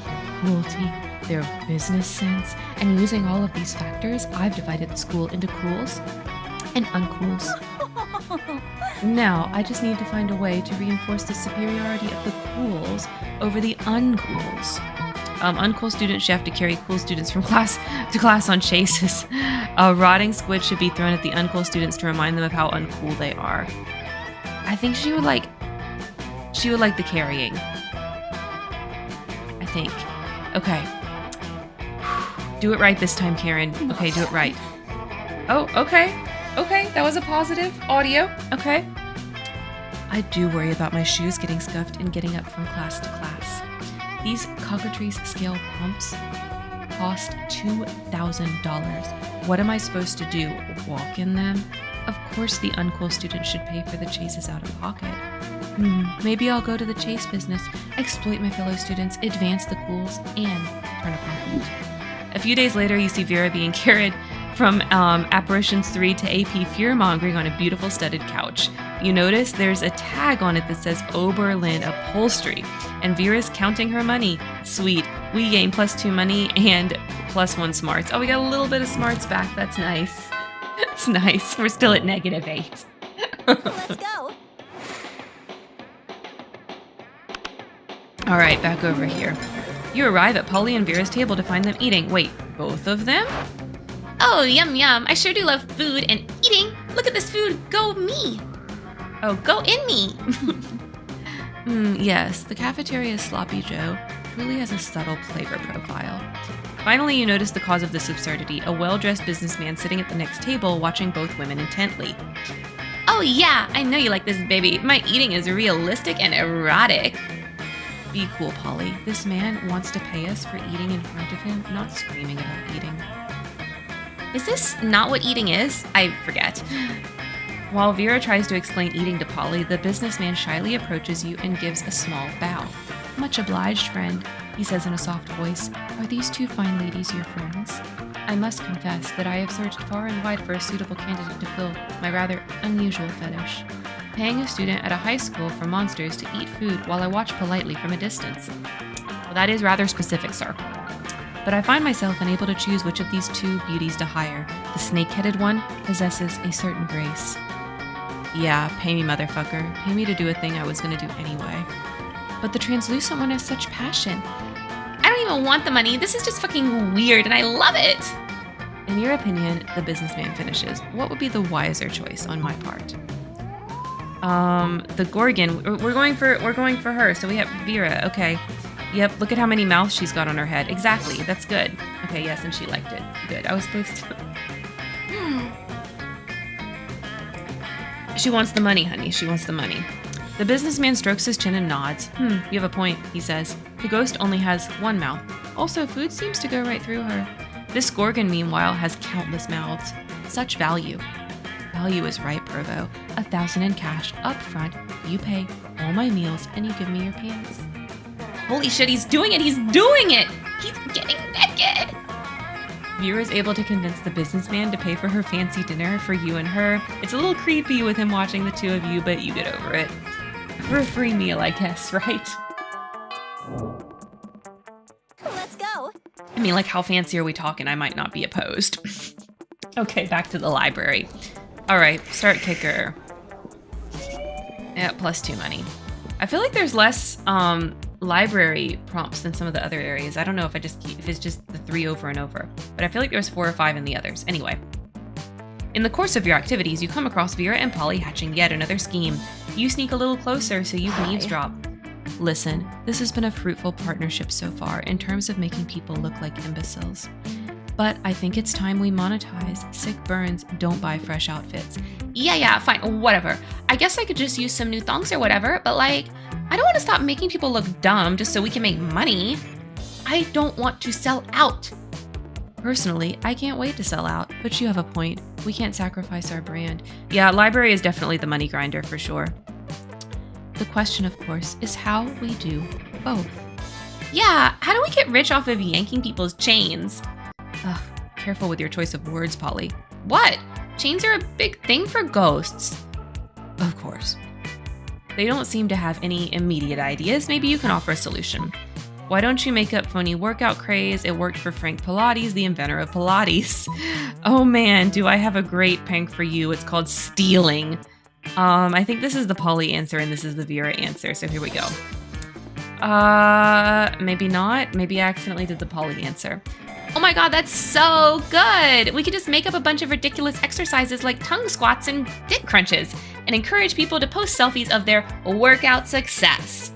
their cruelty, their business sense, and using all of these factors, I've divided the school into cools and uncools. Now, I just need to find a way to reinforce the superiority of the cools over the uncools. Uncool students should have to carry cool students from class to class on chases. A rotting squid should be thrown at the uncool students to remind them of how uncool they are. I think she would like the carrying. I think. Okay. Do it right this time, Karen. Okay, do it right. Oh, okay. Okay, that was a positive audio. Okay. I do worry about my shoes getting scuffed and getting up from class to class. These cockatrice scale pumps cost $2,000. What am I supposed to do? Walk in them? Of course the uncool student should pay for the chases out of pocket. Maybe I'll go to the chase business, exploit my fellow students, advance the cools, and turn a profit. A few days later, you see Vera being carried from Apparitions 3 to AP Fear-mongering on a beautiful studded couch. You notice there's a tag on it that says Oberlin Upholstery, and Vera's counting her money. Sweet. We gain +2 money and +1 smarts. Oh, we got a little bit of smarts back. That's nice. It's nice. We're still at -8. Let's go. All right, back over here. You arrive at Polly and Vera's table to find them eating. Wait, both of them? Oh, yum yum. I sure do love food and eating. Look at this food. Go me. Oh, go in me. Yes, the cafeteria's Sloppy Joe truly has a subtle flavor profile. Finally, you notice the cause of this absurdity, a well-dressed businessman sitting at the next table watching both women intently. Oh yeah, I know you like this, baby. My eating is realistic and erotic. Be cool, Polly. This man wants to pay us for eating in front of him, not screaming about eating. Is this not what eating is? I forget. While Vera tries to explain eating to Polly, the businessman shyly approaches you and gives a small bow. Much obliged, friend, he says in a soft voice. Are these two fine ladies your friends? I must confess that I have searched far and wide for a suitable candidate to fill my rather unusual fetish. Paying a student at a high school for monsters to eat food while I watch politely from a distance. Well, that is rather specific, sir. But I find myself unable to choose which of these two beauties to hire. The snake-headed one possesses a certain grace. Yeah, pay me, motherfucker. Pay me to do a thing I was gonna do anyway. But the translucent one has such passion. I don't even want the money. This is just fucking weird and I love it. In your opinion, the businessman finishes. What would be the wiser choice on my part? The Gorgon. We're going for her. So we have Vera. Okay. Yep. Look at how many mouths she's got on her head. Exactly. That's good. Okay. Yes, and she liked it. Good. I was supposed to. She wants the money, honey. She wants the money. The businessman strokes his chin and nods. You have a point, he says. The ghost only has one mouth. Also, food seems to go right through her. This Gorgon, meanwhile, has countless mouths. Such value. Value is right, Provo. 1,000 in cash, up front. You pay all my meals, and you give me your pants. Holy shit, he's doing it! He's doing it! He's getting naked! Vera is able to convince the businessman to pay for her fancy dinner for you and her. It's a little creepy with him watching the two of you, but you get over it. For a free meal, I guess, right? Let's go. I mean, like, how fancy are we talking? I might not be opposed. Okay, back to the library. All right, start kicker. Yeah, +2 money. I feel like there's less library prompts than some of the other areas. I don't know if it's just the 3 over and over, but I feel like there's 4 or 5 in the others. Anyway. In the course of your activities, you come across Vera and Polly hatching yet another scheme. You sneak a little closer so you can eavesdrop. Listen, this has been a fruitful partnership so far in terms of making people look like imbeciles. But I think it's time we monetize. Sick burns, don't buy fresh outfits. Yeah, fine, whatever. I guess I could just use some new thongs or whatever, but like, I don't want to stop making people look dumb just so we can make money. I don't want to sell out. Personally, I can't wait to sell out, but you have a point. We can't sacrifice our brand. Yeah, library is definitely the money grinder for sure. The question, of course, is how we do both. Yeah, how do we get rich off of yanking people's chains? Ugh, careful with your choice of words, Polly. What? Chains are a big thing for ghosts. Of course. They don't seem to have any immediate ideas. Maybe you can offer a solution. Why don't you make up phony workout craze? It worked for Frank Pilates, the inventor of Pilates. Oh man, do I have a great prank for you. It's called stealing. I think this is the Polly answer and this is the Vera answer. So here we go. Maybe not. Maybe I accidentally did the Polly answer. Oh my god, that's so good! We could just make up a bunch of ridiculous exercises like tongue squats and dick crunches and encourage people to post selfies of their workout success.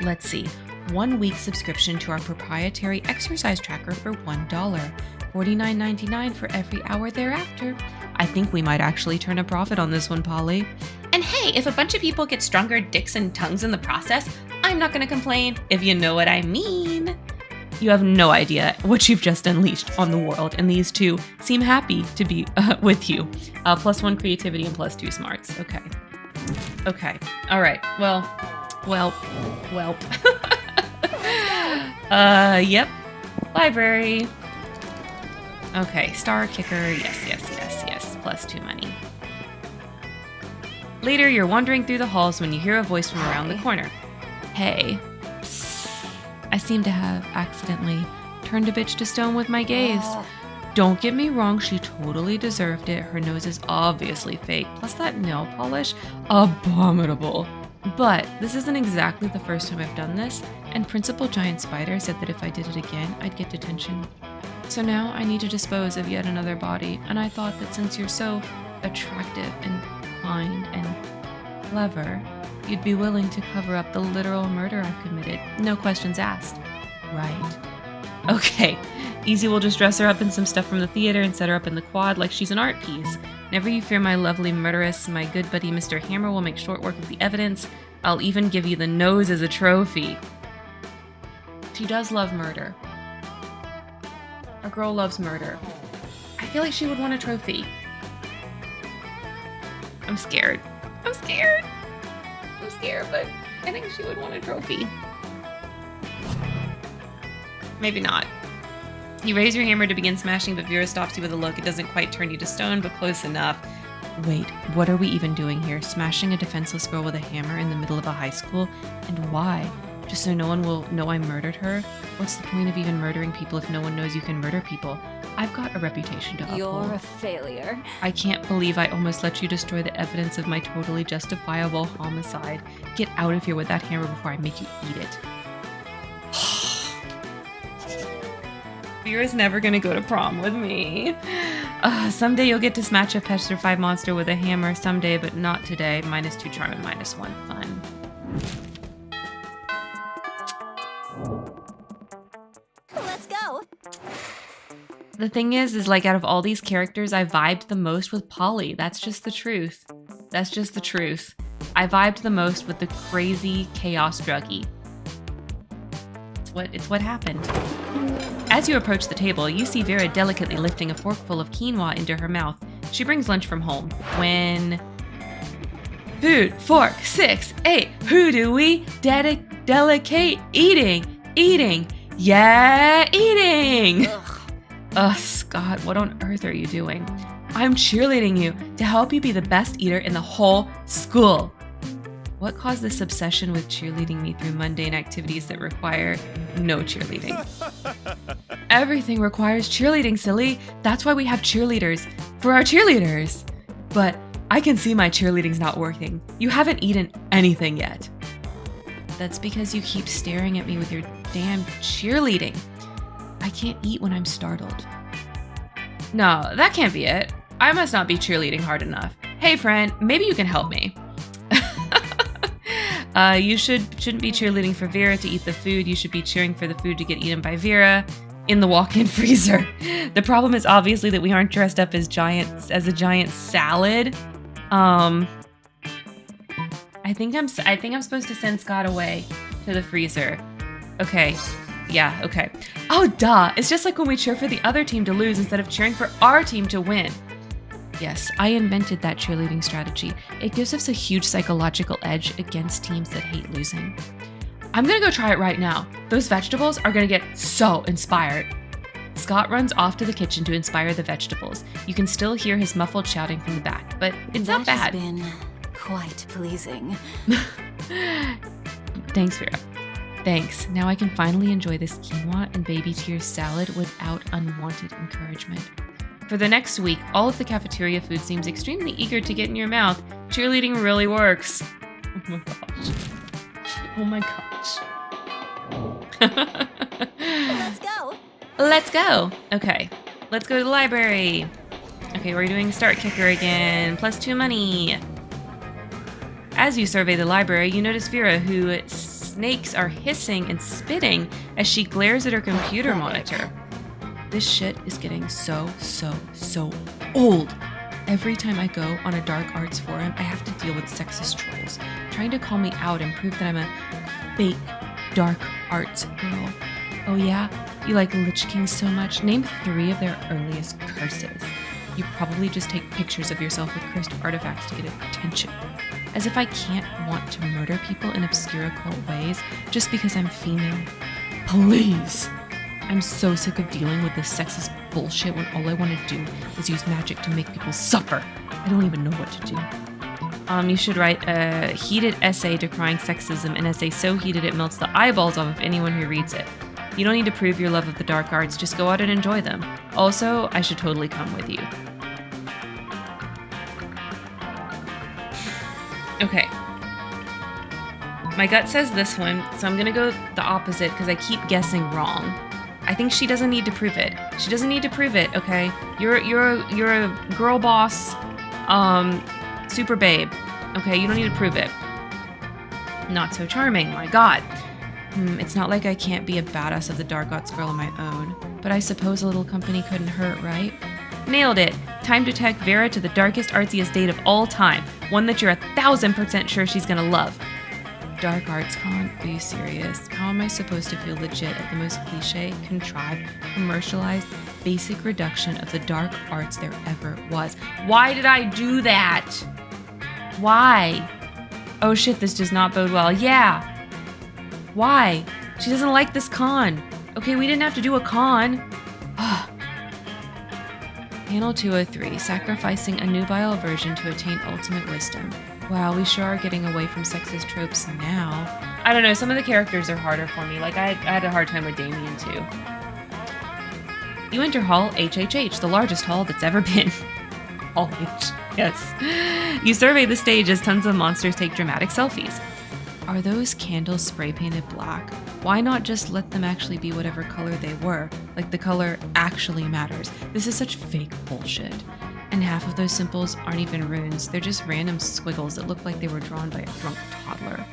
Let's see. 1 week subscription to our proprietary exercise tracker for $1. $49.99 for every hour thereafter. I think we might actually turn a profit on this one, Polly. And hey, if a bunch of people get stronger dicks and tongues in the process, I'm not gonna complain, if you know what I mean. You have no idea what you've just unleashed on the world, and these two seem happy to be with you. +1 creativity and +2 smarts. Okay. Okay. All right. Well. Yep. Library. Okay. Star kicker. Yes. +2 money. Later, you're wandering through the halls when you hear a voice from around the corner. Hey. I seem to have accidentally turned a bitch to stone with my gaze. Don't get me wrong, she totally deserved it. Her nose is obviously fake, plus that nail polish, abominable. But this isn't exactly the first time I've done this, and Principal Giant Spider said that if I did it again, I'd get detention. So now I need to dispose of yet another body, and I thought that since you're so attractive and kind and clever, you'd be willing to cover up the literal murder I've committed. No questions asked. Right. Okay. Easy will just dress her up in some stuff from the theater and set her up in the quad like she's an art piece. Never you fear, my lovely murderess. My good buddy Mr. Hammer will make short work of the evidence. I'll even give you the nose as a trophy. She does love murder. A girl loves murder. I feel like she would want a trophy. I'm scared. I'm scared, but I think she would want a trophy. Maybe not. You raise your hammer to begin smashing, but Vera stops you with a look. It doesn't quite turn you to stone, but close enough. Wait, what are we even doing here? Smashing a defenseless girl with a hammer in the middle of a high school? And why? Just so no one will know I murdered her? What's the point of even murdering people if no one knows you can murder people? I've got a reputation to uphold. You're a failure. I can't believe I almost let you destroy the evidence of my totally justifiable homicide. Get out of here with that hammer before I make you eat it. Vera's never gonna go to prom with me. Someday you'll get to smash a Pester 5 monster with a hammer. Someday, but not today. -2 charm and -1 fun. Let's go. The thing is like out of all these characters, I vibed the most with Polly. That's just the truth. That's just the truth. I vibed the most with the crazy chaos druggie. It's what happened. As you approach the table, you see Vera delicately lifting a forkful of quinoa into her mouth. She brings lunch from home. When... Food, fork, 6, 8. Who do we delicate? Eating. Yeah, eating. Ugh, Scott, what on earth are you doing? I'm cheerleading you to help you be the best eater in the whole school. What caused this obsession with cheerleading me through mundane activities that require no cheerleading? Everything requires cheerleading, silly. That's why we have cheerleaders. For our cheerleaders. But I can see my cheerleading's not working. You haven't eaten anything yet. That's because you keep staring at me with your damn cheerleading. I can't eat when I'm startled. No, that can't be it. I must not be cheerleading hard enough. Hey friend, maybe you can help me. You shouldn't be cheerleading for Vera to eat the food. You should be cheering for the food to get eaten by Vera in the walk-in freezer. The problem is obviously that we aren't dressed up as a giant salad. I think I'm supposed to send Scott away to the freezer. Okay. Yeah, okay. Oh, duh. It's just like when we cheer for the other team to lose instead of cheering for our team to win. Yes, I invented that cheerleading strategy. It gives us a huge psychological edge against teams that hate losing. I'm gonna go try it right now. Those vegetables are gonna get so inspired. Scott runs off to the kitchen to inspire the vegetables. You can still hear his muffled shouting from the back, but it's not bad. That has been quite pleasing. Thanks, Vera. Thanks. Now I can finally enjoy this quinoa and baby tears salad without unwanted encouragement. For the next week, all of the cafeteria food seems extremely eager to get in your mouth. Cheerleading really works. Oh my gosh. Let's go. Let's go. Okay. Let's go to the library. Okay, we're doing start kicker again. +2 money. As you survey the library, you notice Vera, who snakes are hissing and spitting as she glares at her computer monitor. This shit is getting so old. Every time I go on a dark arts forum, I have to deal with sexist trolls trying to call me out and prove that I'm a fake dark arts girl. Oh yeah? You like Lich King so much? Name 3 of their earliest curses. You probably just take pictures of yourself with cursed artifacts to get attention. As if I can't want to murder people in obscure occult ways just because I'm female. Please. I'm so sick of dealing with this sexist bullshit when all I want to do is use magic to make people suffer. I don't even know what to do. You should write a heated essay decrying sexism, an essay so heated it melts the eyeballs off of anyone who reads it. You don't need to prove your love of the dark arts, just go out and enjoy them. Also, I should totally come with you. Okay. My gut says this one, so I'm gonna go the opposite because I keep guessing wrong. I think she doesn't need to prove it. She doesn't need to prove it, okay? You're a girl boss, super babe. Okay, you don't need to prove it. Not so charming, my god. It's not like I can't be a badass of the dark arts girl on my own, but I suppose a little company couldn't hurt, right? Nailed it! Time to take Vera to the darkest, artsiest date of all time. One that you're 1000% sure she's gonna love. Dark arts con? Are you serious? How am I supposed to feel legit at the most cliche, contrived, commercialized, basic reduction of the dark arts there ever was? Why did I do that? Why? Oh shit, this does not bode well. Yeah! Why? She doesn't like this con. Okay, we didn't have to do a con. Panel 203, sacrificing a nubile virgin to attain ultimate wisdom. Wow, we sure are getting away from sexist tropes now. I don't know, some of the characters are harder for me. Like, I had a hard time with Damien, too. You enter Hall HHH, the largest hall that's ever been. Hall H, yes. You survey the stage as tons of monsters take dramatic selfies. Are those candles spray painted black? Why not just let them actually be whatever color they were? Like the color actually matters. This is such fake bullshit. And half of those symbols aren't even runes. They're just random squiggles that look like they were drawn by a drunk toddler.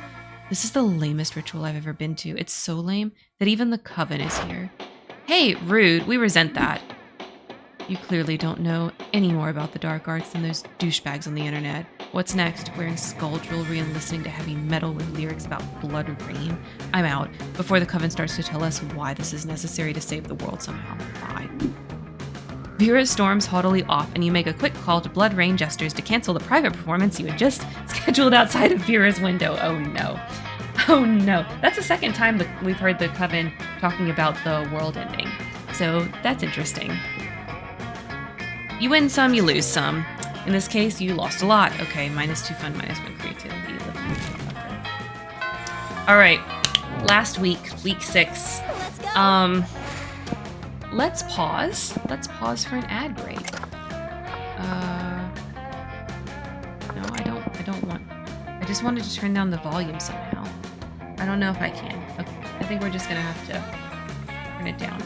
This is the lamest ritual I've ever been to. It's so lame that even the coven is here. Hey, rude. We resent that. You clearly don't know any more about the dark arts than those douchebags on the internet. What's next? Wearing skull jewelry and listening to heavy metal with lyrics about blood rain? I'm out, before the coven starts to tell us why this is necessary to save the world somehow. Bye. Vera storms haughtily off, and you make a quick call to Blood Rain Jesters to cancel the private performance you had just scheduled outside of Vera's window. Oh no. Oh no. That's the second time that we've heard the coven talking about the world ending. So that's interesting. You win some, you lose some. In this case, you lost a lot. Okay, -2 fun, -1 creativity. All right, last week, week 6. Let's go. Let's pause. Let's pause for an ad break. No, I don't want. I just wanted to turn down the volume somehow. I don't know if I can. Okay, I think we're just gonna have to turn it down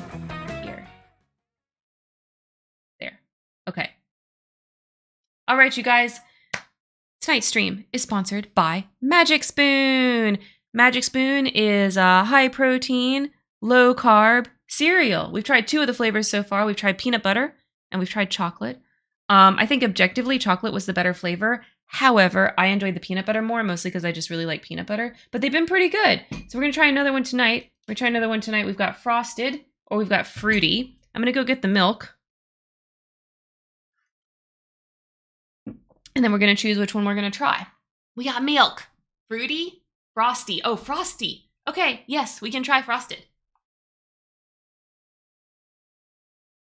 here. There. Okay. All right, you guys. Tonight's stream is sponsored by Magic Spoon. Magic Spoon is a high protein, low carb cereal. We've tried 2 of the flavors so far. We've tried peanut butter and we've tried chocolate. I think objectively chocolate was the better flavor. However, I enjoyed the peanut butter more, mostly because I just really like peanut butter. But they've been pretty good. So we're going to try another one tonight. We've got frosted or we've got fruity. I'm going to go get the milk. And then we're going to choose which one we're going to try. We got milk. Fruity? Frosty. Oh, frosty. Okay, yes, we can try frosted.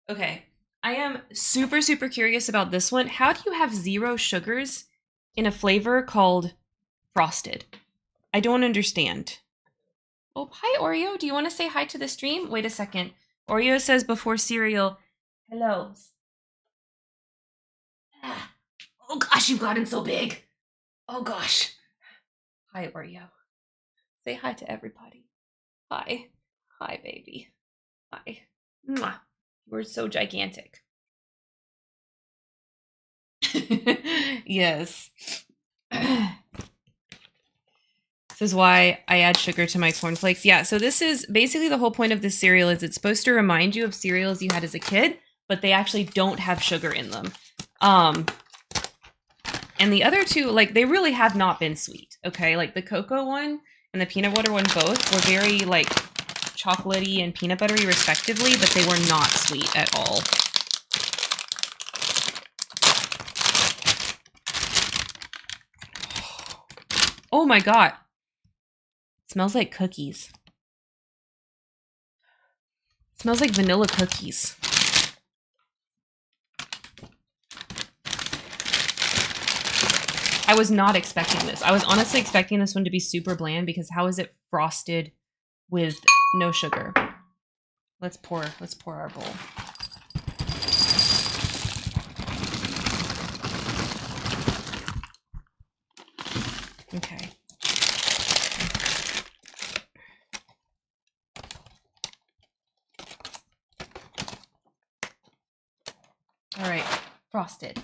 Okay, I am super, super curious about this one. How do you have 0 sugars in a flavor called frosted? I don't understand. Oh, hi, Oreo. Do you want to say hi to the stream? Wait a second. Oreo says before cereal, hello. Oh gosh, you've gotten so big. Oh gosh. Hi, Oreo. Say hi to everybody. Hi. Hi, baby. Hi. Mwah. We're so gigantic. Yes. This is why I add sugar to my cornflakes. Yeah, so this is basically the whole point of this cereal is it's supposed to remind you of cereals you had as a kid, but they actually don't have sugar in them. And the other 2, like, they really have not been sweet, okay? Like, the cocoa one and the peanut butter one both were very, like, chocolatey and peanut buttery, respectively, but they were not sweet at all. Oh my god. It smells like cookies. It smells like vanilla cookies. I was not expecting this. I was honestly expecting this one to be super bland because how is it frosted with no sugar? Let's pour our bowl. Okay. All right, frosted.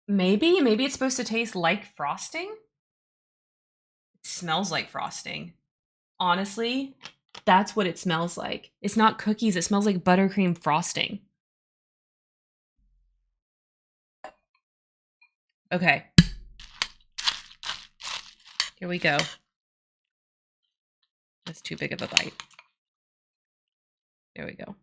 Maybe it's supposed to taste like frosting. smells like frosting. Honestly, that's what it smells like. It's not cookies. It smells like buttercream frosting. Okay. Here we go. That's too big of a bite. There we go.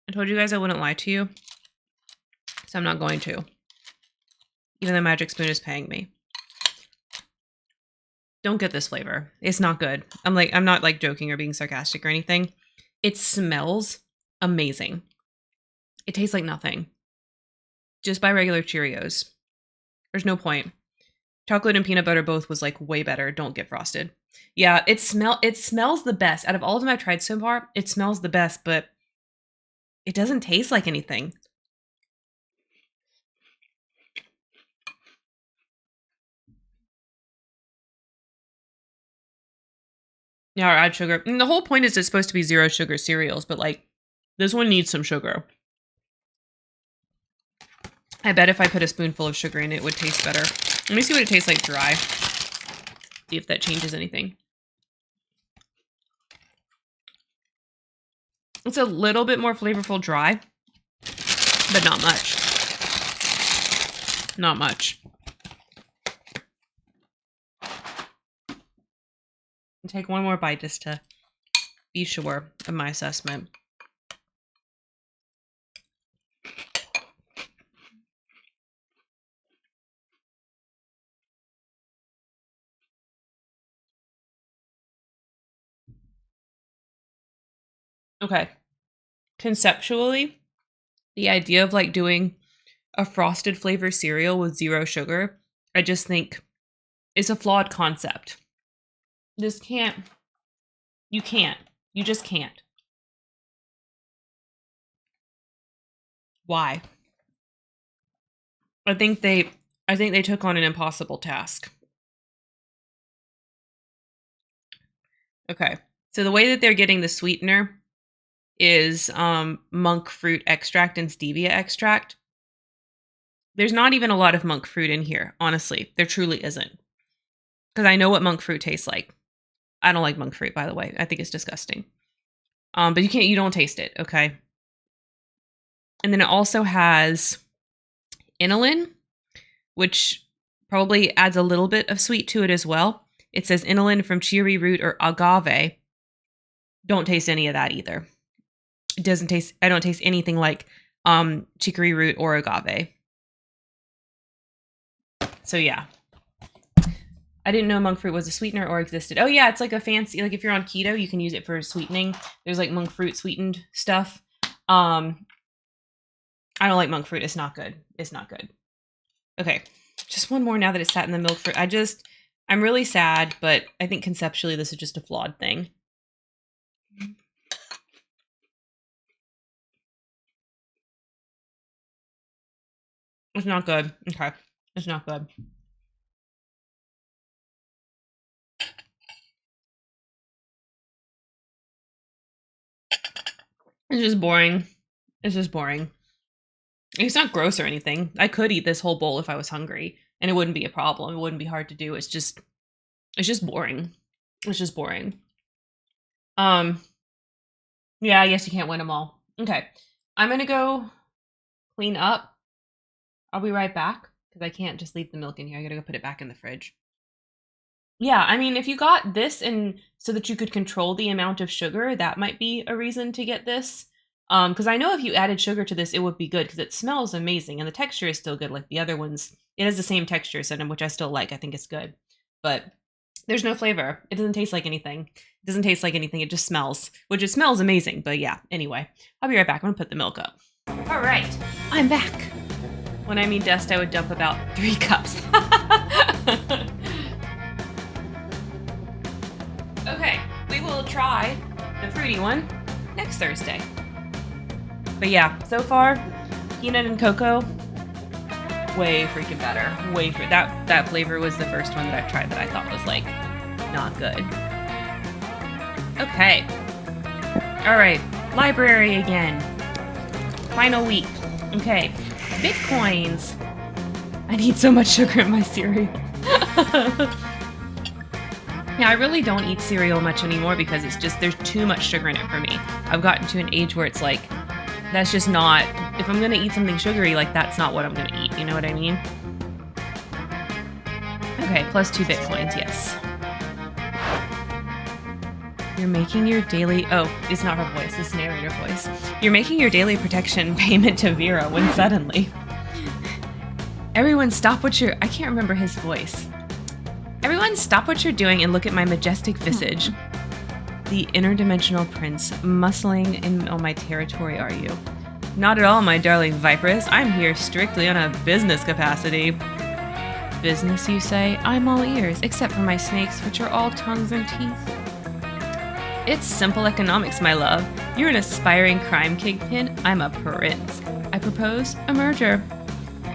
I told you guys I wouldn't lie to you, so I'm not going to. Even though Magic Spoon is paying me. Don't get this flavor. It's not good. I'm not like joking or being sarcastic or anything. It smells amazing. It tastes like nothing. Just buy regular Cheerios. There's no point. Chocolate and peanut butter both was like way better. Don't get frosted. Yeah, it smells the best. Out of all of them I've tried so far, it smells the best, but it doesn't taste like anything. Yeah, or add sugar. And the whole point is it's supposed to be 0 sugar cereals, but like this one needs some sugar. I bet if I put a spoonful of sugar in it, it would taste better. Let me see what it tastes like dry. See if that changes anything. It's a little bit more flavorful dry, but not much. Not much. I'll take one more bite just to be sure of my assessment. Okay. Conceptually, the idea of like doing a frosted flavor cereal with 0 sugar, I just think is a flawed concept. Just can't. You can't. You just can't. Why? I think they took on an impossible task. Okay. So the way that they're getting the sweetener is monk fruit extract and stevia extract. There's not even a lot of monk fruit in here, honestly. There truly isn't. Because I know what monk fruit tastes like. I don't like monk fruit, by the way. I think it's disgusting. But you don't taste it, okay? And then it also has inulin, which probably adds a little bit of sweet to it as well. It says inulin from cherry root or agave. Don't taste any of that either. It doesn't taste, I don't taste anything like chicory root or agave. So yeah. I didn't know monk fruit was a sweetener or existed. Oh yeah, it's like a fancy, like if you're on keto, you can use it for sweetening. There's like monk fruit sweetened stuff. I don't like monk fruit. It's not good. It's not good. Okay. Just one more now that it's sat in the milk fruit. I'm really sad, but I think conceptually this is just a flawed thing. It's not good. Okay. It's not good. It's just boring. It's just boring. It's not gross or anything. I could eat this whole bowl if I was hungry, and it wouldn't be a problem. It wouldn't be hard to do. It's just boring. It's just boring. Yeah, I guess you can't win them all. Okay. I'm gonna go clean up. I'll be right back, because I can't just leave the milk in here. I gotta go put it back in the fridge. Yeah, I mean, if you got this and so that you could control the amount of sugar, that might be a reason to get this. Because I know if you added sugar to this, it would be good because it smells amazing and the texture is still good like the other ones. It has the same texture as them, which I still like. I think it's good. But there's no flavor. It doesn't taste like anything. It doesn't taste like anything. It just smells, which it smells amazing. But yeah, anyway, I'll be right back. I'm gonna put the milk up. All right, I'm back. When I mean dust, I would dump about 3 cups. Okay, we will try the fruity one next Thursday. But yeah, so far, peanut and cocoa, way freaking better. That flavor was the first one that I've tried that I thought was like not good. Okay. Alright. Library again. Final week. Okay. Bitcoins. I need so much sugar in my cereal. Yeah, I really don't eat cereal much anymore because it's just, there's too much sugar in it for me. I've gotten to an age where it's like, that's just not, if I'm gonna eat something sugary, like that's not what I'm gonna eat, you know what I mean? Okay, plus 2 Bitcoins, yes. You're making your daily, oh, it's not her voice, it's narrator voice. You're making your daily protection payment to Vera when suddenly. Everyone stop what you're, I can't remember his voice. Everyone stop what you're doing and look at my majestic visage. The interdimensional prince, muscling in on my territory are you? Not at all, my darling Viperess. I'm here strictly on a business capacity. Business, you say? I'm all ears, except for my snakes, which are all tongues and teeth. It's simple economics, my love. You're an aspiring crime kingpin. I'm a prince. I propose a merger.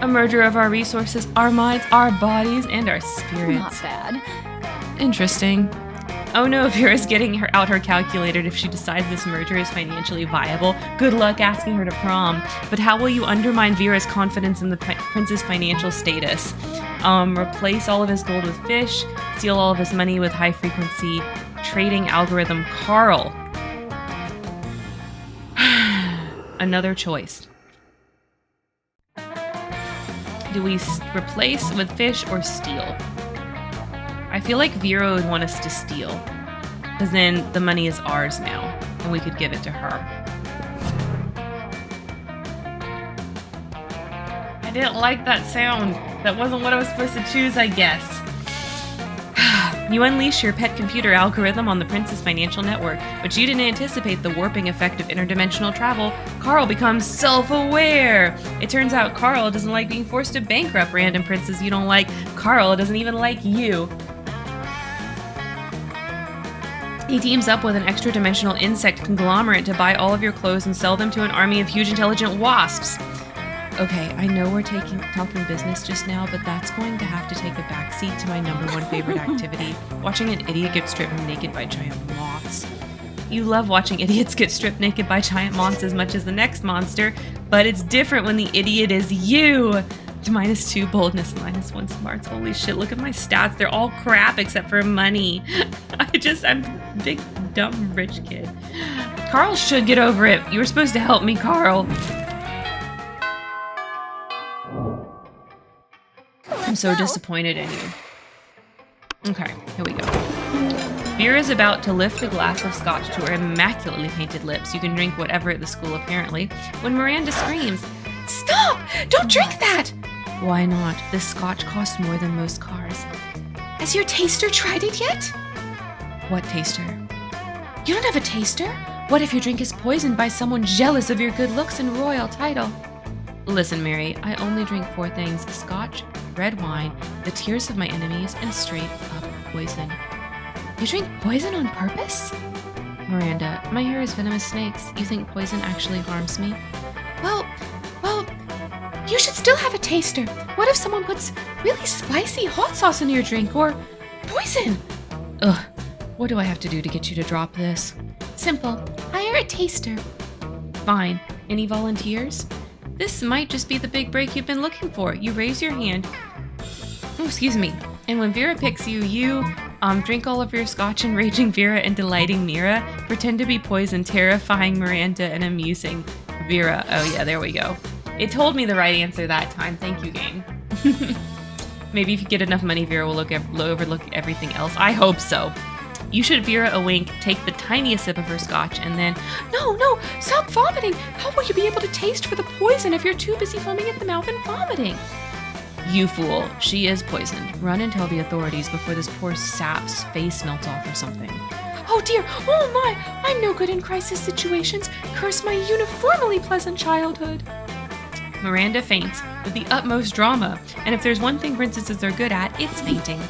A merger of our resources, our minds, our bodies, and our spirits. Not bad. Interesting. Oh no, Vera's getting out her calculator if she decides this merger is financially viable. Good luck asking her to prom. But how will you undermine Vera's confidence in the prince's financial status? Replace all of his gold with fish, steal all of his money with high-frequency trading algorithm Carl. Another choice. Do we replace with fish or steal? I feel like Vera would want us to steal, because then the money is ours now, and we could give it to her. I didn't like that sound. That wasn't what I was supposed to choose, I guess. You unleash your pet computer algorithm on the prince's financial network, but you didn't anticipate the warping effect of interdimensional travel. Carl becomes self-aware. It turns out Carl doesn't like being forced to bankrupt random princes you don't like. Carl doesn't even like you. He teams up with an extra-dimensional insect conglomerate to buy all of your clothes and sell them to an army of huge intelligent wasps. Okay, I know we're talking business just now, but that's going to have to take a backseat to my #1 favorite activity, watching an idiot get stripped naked by giant moths. You love watching idiots get stripped naked by giant moths as much as the next monster, but it's different when the idiot is you. -2 boldness, -1 smarts. Holy shit, look at my stats. They're all crap except for money. I'm a big, dumb, rich kid. Carl should get over it. You were supposed to help me, Carl. I'm so disappointed in you. Okay, here we go. Vera's about to lift a glass of scotch to her immaculately painted lips. You can drink whatever at the school, apparently. When Miranda screams, "Stop! Don't drink that!" Why not? This scotch costs more than most cars. Has your taster tried it yet? What taster? You don't have a taster? What if your drink is poisoned by someone jealous of your good looks and royal title? Listen, Mary, I only drink 4 things: scotch, red wine, the tears of my enemies, and straight-up poison. You drink poison on purpose? Miranda, my hair is venomous snakes. You think poison actually harms me? Well, you should still have a taster. What if someone puts really spicy hot sauce in your drink, or poison? Ugh, what do I have to do to get you to drop this? Simple, hire a taster. Fine. Any volunteers? This might just be the big break you've been looking for. You raise your hand. Oh, excuse me. And when Vera picks you, you drink all of your scotch, enraging Vera and delighting Mira. Pretend to be poison, terrifying Miranda, and amusing Vera. Oh yeah, there we go. It told me the right answer that time. Thank you, game. Maybe if you get enough money, Vera will overlook everything else. I hope so. You should Vera a wink, take the tiniest sip of her scotch, and then, No, stop vomiting! How will you be able to taste for the poison if you're too busy foaming at the mouth and vomiting? You fool, she is poisoned. Run and tell the authorities before this poor sap's face melts off or something. Oh dear, oh my, I'm no good in crisis situations. Curse my uniformly pleasant childhood. Miranda faints with the utmost drama, and if there's one thing princesses are good at, it's fainting.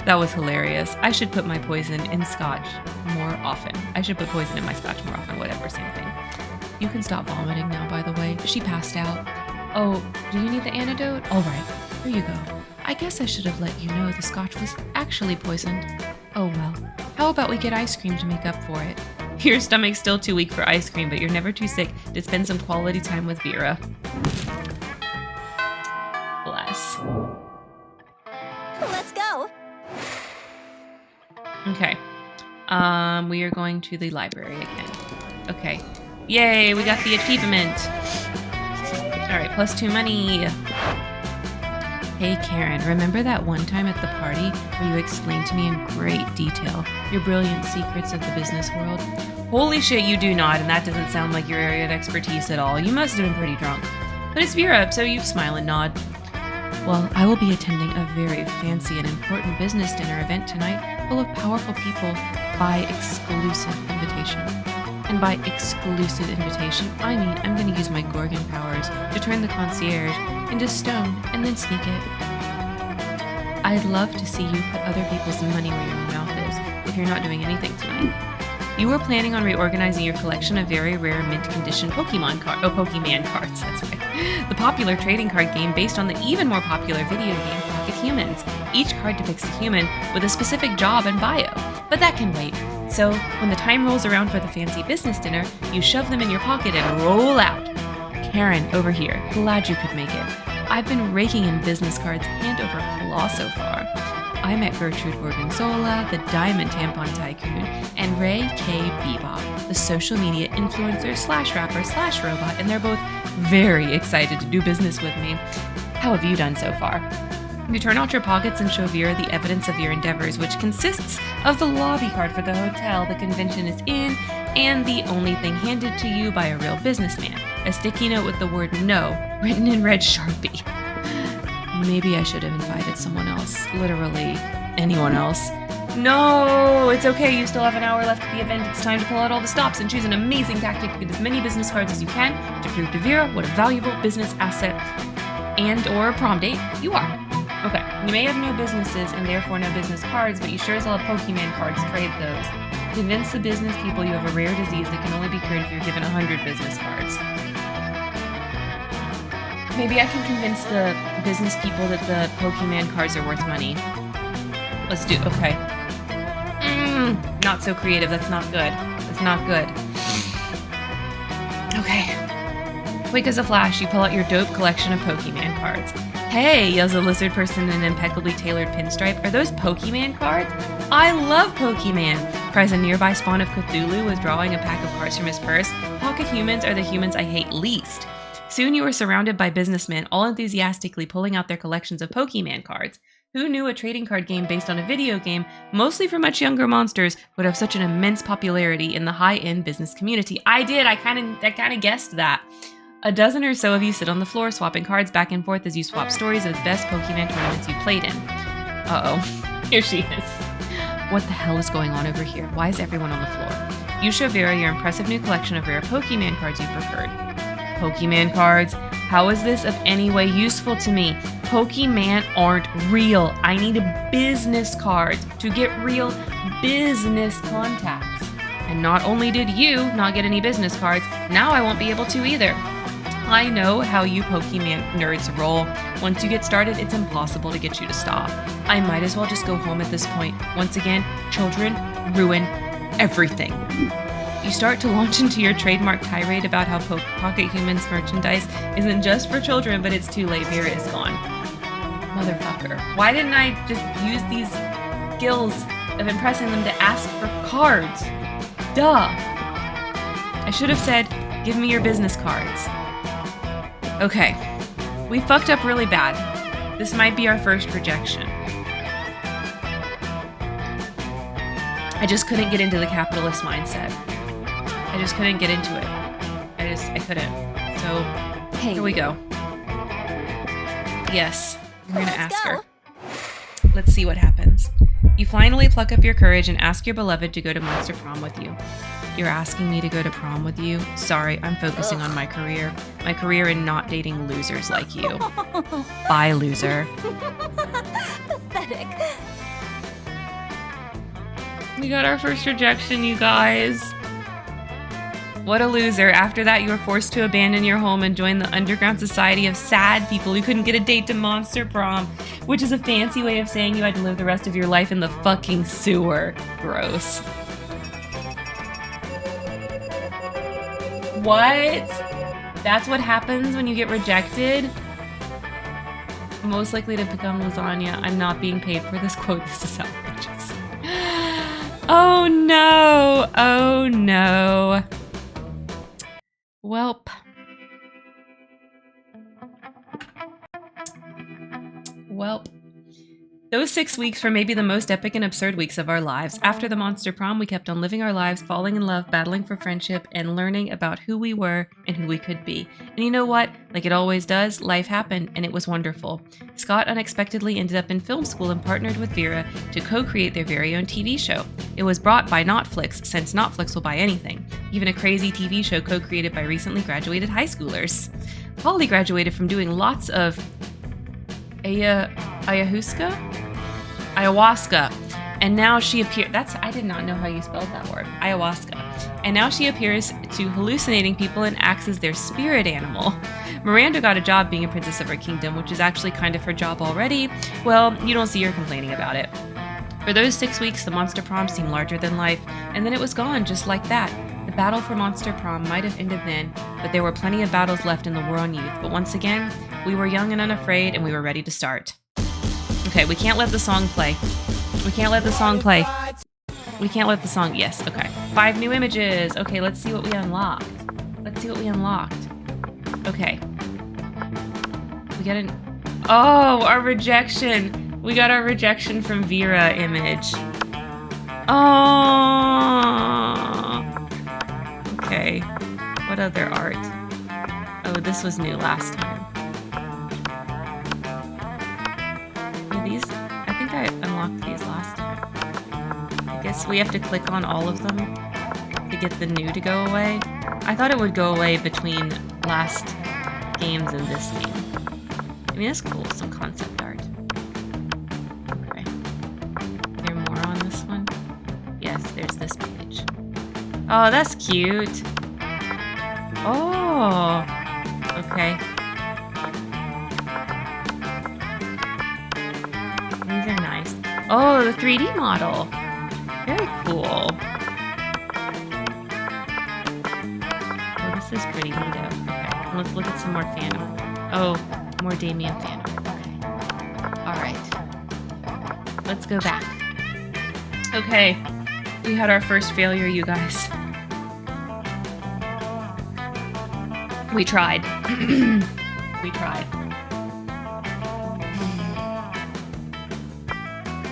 That was hilarious. I should put my poison in scotch more often. I should put poison in my scotch more often, whatever, same thing. You can stop vomiting now, by the way. She passed out. Oh, do you need the antidote? All right, here you go. I guess I should have let you know the scotch was actually poisoned. Oh well. How about we get ice cream to make up for it? Your stomach's still too weak for ice cream, but you're never too sick to spend some quality time with Vera. Bless. Let's go. Okay. We are going to the library again. Okay. Yay, we got the achievement. Alright, +2 money. Hey Karen, remember that one time at the party where you explained to me in great detail your brilliant secrets of the business world? Holy shit, you do not, and that doesn't sound like your area of expertise at all. You must have been pretty drunk. But it's Vera, so you smile and nod. Well, I will be attending a very fancy and important business dinner event tonight full of powerful people by exclusive invitation. And by exclusive invitation, I mean I'm going to use my Gorgon powers to turn the concierge into stone and then sneak it. I'd love to see you put other people's money where your mouth is if you're not doing anything tonight. You were planning on reorganizing your collection of very rare mint condition Pokemon cards, that's right. The popular trading card game based on the even more popular video game Pocket Humans. Each card depicts a human with a specific job and bio, but that can wait. So, when the time rolls around for the fancy business dinner, you shove them in your pocket and roll out. Karen, over here. Glad you could make it. I've been raking in business cards hand over claw so far. I met Gertrude Gorgonzola, the Diamond Tampon Tycoon, and Ray K. Bebop, the social media influencer / rapper / robot, and they're both very excited to do business with me. How have you done so far? You turn out your pockets and show Vera the evidence of your endeavors, which consists of the lobby card for the hotel the convention is in, and the only thing handed to you by a real businessman, a sticky note with the word no written in red Sharpie. Maybe I should have invited someone else, literally anyone else. No, it's okay, you still have an hour left at the event. It's time to pull out all the stops and choose an amazing tactic to get as many business cards as you can to prove to Vera what a valuable business asset and or prom date you are. Okay, you may have no businesses and therefore no business cards, but you sure as hell have Pokemon cards, trade those. Convince the business people you have a rare disease that can only be cured if you're given 100 business cards. Maybe I can convince the business people that the Pokemon cards are worth money. Let's do, okay. Not so creative, that's not good. That's not good. Okay. Quick as a flash, you pull out your dope collection of Pokemon cards. Hey, yells a lizard person in an impeccably tailored pinstripe. Are those Pokemon cards? I love Pokemon! Cries a nearby spawn of Cthulhu withdrawing a pack of cards from his purse. Pocket humans are the humans I hate least. Soon you are surrounded by businessmen, all enthusiastically pulling out their collections of Pokemon cards. Who knew a trading card game based on a video game, mostly for much younger monsters, would have such an immense popularity in the high-end business community? I did, I kind of guessed that. A dozen or so of you sit on the floor, swapping cards back and forth as you swap stories of the best Pokemon tournaments you played in. Uh-oh. Here she is. What the hell is going on over here? Why is everyone on the floor? You show Vera your impressive new collection of rare Pokemon cards you preferred. Pokemon cards? How is this of any way useful to me? Pokemon aren't real. I need business cards to get real business contacts. And not only did you not get any business cards, now I won't be able to either. I know how you Pokemon nerds roll. Once you get started, it's impossible to get you to stop. I might as well just go home at this point. Once again, children ruin everything. You start to launch into your trademark tirade about how Pocket Humans merchandise isn't just for children, but it's too late. Vera is gone. Motherfucker. Why didn't I just use these skills of impressing them to ask for cards? Duh. I should have said, give me your business cards. Okay. We fucked up really bad. This might be our first rejection. I just couldn't get into the capitalist mindset. I just couldn't get into it. I couldn't. So, Hey, here we go. Yes, we're gonna ask her. Let's see what happens. You finally pluck up your courage and ask your beloved to go to Monster Prom with you. You're asking me to go to prom with you? Sorry, I'm focusing on my career. My career in not dating losers like you. Bye, loser. Pathetic. We got our first rejection, you guys. What a loser. After that, you were forced to abandon your home and join the underground society of sad people who couldn't get a date to Monster Prom, which is a fancy way of saying you had to live the rest of your life in the fucking sewer. Gross. What? That's what happens when you get rejected? Most likely to become lasagna. I'm not being paid for this quote. This is outrageous. Oh no. Oh no. Welp. Welp. Those 6 weeks were maybe the most epic and absurd weeks of our lives. After the Monster Prom, we kept on living our lives, falling in love, battling for friendship, and learning about who we were and who we could be. And you know what? Like it always does, life happened, and it was wonderful. Scott unexpectedly ended up in film school and partnered with Vera to co-create their very own TV show. It was brought by Notflix, since Notflix will buy anything. Even a crazy TV show co-created by recently graduated high schoolers. Polly graduated from doing lots of ayahuasca, and now she appears. I did not know how you spelled that word. Ayahuasca. And now she appears to hallucinating people and acts as their spirit animal. Miranda got a job being a princess of her kingdom, which is actually kind of her job already. Well, you don't see her complaining about it. For those 6 weeks, the Monster Prom seemed larger than life, and then it was gone just like that. The battle for Monster Prom might have ended then, but there were plenty of battles left in the war on youth. But once again, we were young and unafraid, and we were ready to start. Okay, we can't let the song play. We can't let the song play. We can't let the song... Yes, okay. 5 new images. Okay, let's see what we unlocked. Let's see what we unlocked. Okay. We got an... Oh, our rejection. We got our rejection from Vera image. Oh. Okay. What other art? Oh, this was new last time. These, I think I unlocked these last time. I guess we have to click on all of them to get the new to go away. I thought it would go away between last games and this game. I mean, that's cool, some concept art. Okay. Is there more on this one? Yes, there's this page. Oh, that's cute. Oh, okay. These are nice. Oh, the 3D model. Very cool. Oh, this is pretty neat. Okay, let's look at some more fan art. Oh, more Damien fan art. Okay. All right. Let's go back. Okay, we had our first failure, you guys. We tried. We tried.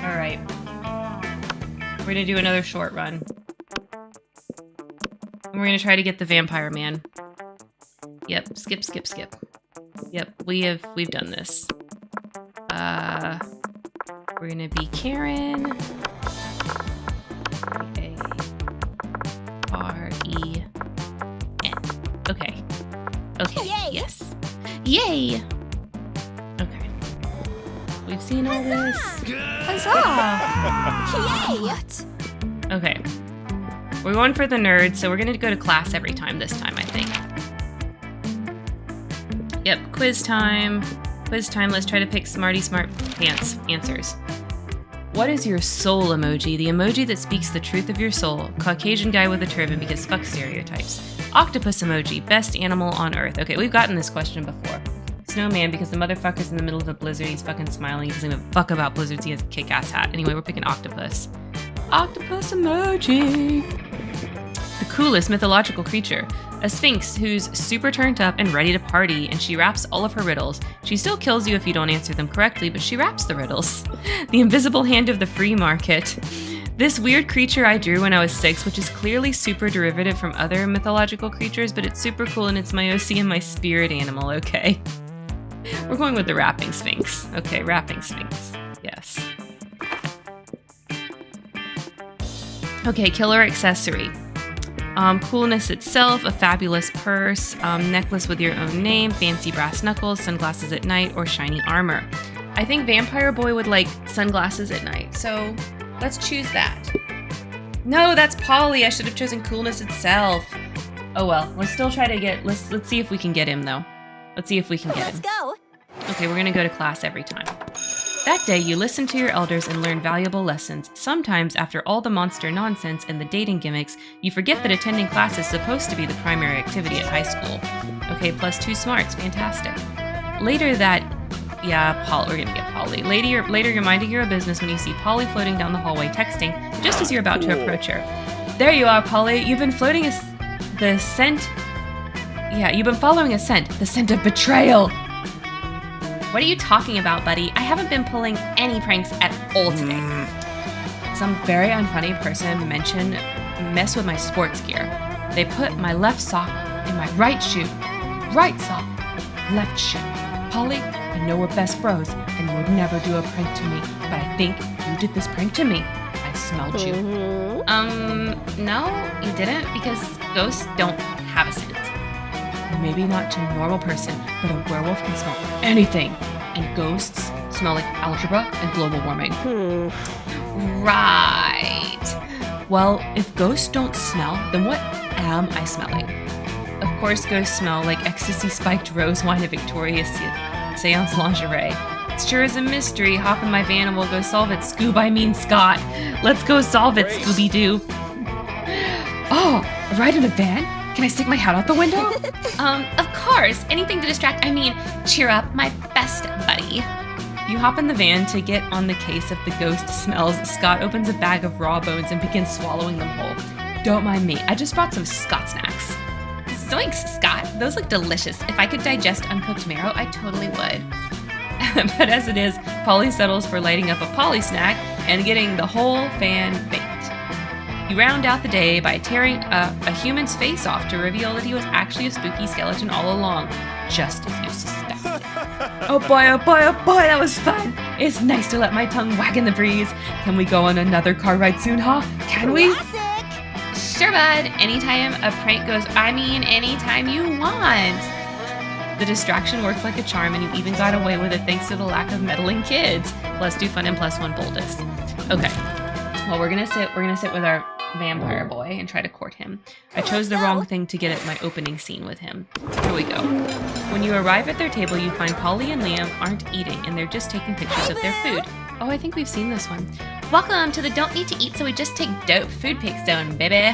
All right. We're gonna do another short run. And we're gonna try to get the vampire man. Yep, skip, skip, skip. Yep, we've done this. We're gonna be Karen. Karen. Okay. Okay. Yay. Yes. Yay! Okay. We've seen all this. Huzzah! Yay! What? Okay. We're going for the nerds, so we're gonna go to class every time this time, I think. Yep, quiz time. Quiz time, let's try to pick smarty smart pants answers. What is your soul emoji? The emoji that speaks the truth of your soul. Caucasian guy with a turban because fuck stereotypes. Octopus emoji, best animal on earth. Okay, we've gotten this question before. Snowman because the motherfucker's in the middle of a blizzard. He's fucking smiling. He doesn't even fuck about blizzards. He has a kick-ass hat. Anyway, we're picking octopus. Octopus emoji. The coolest mythological creature. A sphinx who's super turned up and ready to party, and she raps all of her riddles. She still kills you if you don't answer them correctly, but she raps the riddles. The invisible hand of the free market. This weird creature I drew when I was 6, which is clearly super derivative from other mythological creatures, but it's super cool and it's my OC and my spirit animal, okay? We're going with the rapping sphinx. Okay, rapping sphinx. Yes. Okay, killer accessory. Coolness itself, a fabulous purse, necklace with your own name, fancy brass knuckles, sunglasses at night, or shiny armor. I think Vampire Boy would like sunglasses at night, so let's choose that. No, that's Polly. I should have chosen coolness itself. Oh well, let's still try to get, let's see if we can get him though. Let's see if we can get Let's him. go. Okay, we're gonna go to class every time. That day, you listen to your elders and learn valuable lessons. Sometimes, after all the monster nonsense and the dating gimmicks, you forget that attending class is supposed to be the primary activity at high school. Okay, +2 smarts, fantastic. Later that, yeah, we're gonna get Polly. Later, you're minding your business when you see Polly floating down the hallway texting, just as you're about to approach her. There you are, Polly. You've been floating the scent. Yeah, you've been following a scent, the scent of betrayal. What are you talking about, buddy? I haven't been pulling any pranks at all today. Some very unfunny person mess with my sports gear. They put my left sock in my right shoe. Right sock, left shoe. Polly, I know we're best bros, and you would never do a prank to me, but I think you did this prank to me. I smelled you. No, you didn't, because ghosts don't have a scent. Maybe not to a normal person, but a werewolf can smell anything. And ghosts smell like algebra and global warming. Right. Well, if ghosts don't smell, then what am I smelling? Of course, ghosts smell like ecstasy-spiked rose wine and Victoria's Seance lingerie. It sure is a mystery. Hop in my van and we'll go solve it. Scoob, I mean Scott. Let's go solve it, Scooby-Doo. Oh, a ride in a van? Can I stick my hat out the window? Of course. Anything to distract. Cheer up, my best buddy. You hop in the van to get on the case of the ghost smells. Scott opens a bag of raw bones and begins swallowing them whole. Don't mind me. I just brought some Scott snacks. Zoinks, Scott. Those look delicious. If I could digest uncooked marrow, I totally would. But as it is, Polly settles for lighting up a Polly snack and getting the whole fan baked. You round out the day by tearing a human's face off to reveal that he was actually a spooky skeleton all along, just as you suspected. Oh boy, that was fun. It's nice to let my tongue wag in the breeze. Can we go on another car ride soon, huh? Can we? Classic. Sure, bud. Anytime a prank goes, anytime you want. The distraction worked like a charm, and you even got away with it thanks to the lack of meddling kids. +2 fun and +1 boldest. Okay. Well, we're gonna sit with our vampire boy and try to court him. I chose the wrong thing to get at my opening scene with him. Here we go. When you arrive at their table, you find Polly and Liam aren't eating, and they're just taking pictures of their food. Oh, I think we've seen this one. Welcome to the don't need to eat, so we just take dope food pic zone, baby.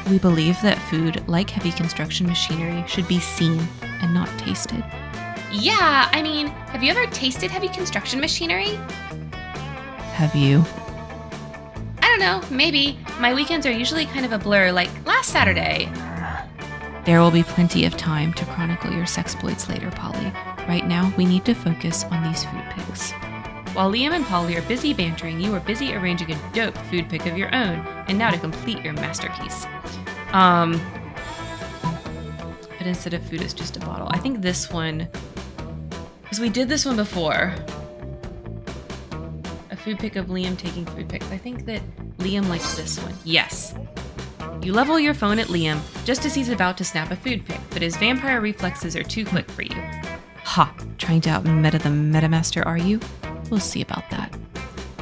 We believe that food, like heavy construction machinery, should be seen and not tasted. Yeah, have you ever tasted heavy construction machinery? Have you? I don't know, maybe. My weekends are usually kind of a blur, like last Saturday. There will be plenty of time to chronicle your sexploits later, Polly. Right now, we need to focus on these food pics. While Liam and Polly are busy bantering, you are busy arranging a dope food pic of your own. And now to complete your masterpiece. But instead of food, it's just a bottle. I think this one, because we did this one before. A food pic of Liam taking food pics. I think that Liam likes this one. Yes. You level your phone at Liam just as he's about to snap a food pic, but his vampire reflexes are too quick for you. Ha! Trying to out-meta the metamaster, are you? We'll see about that.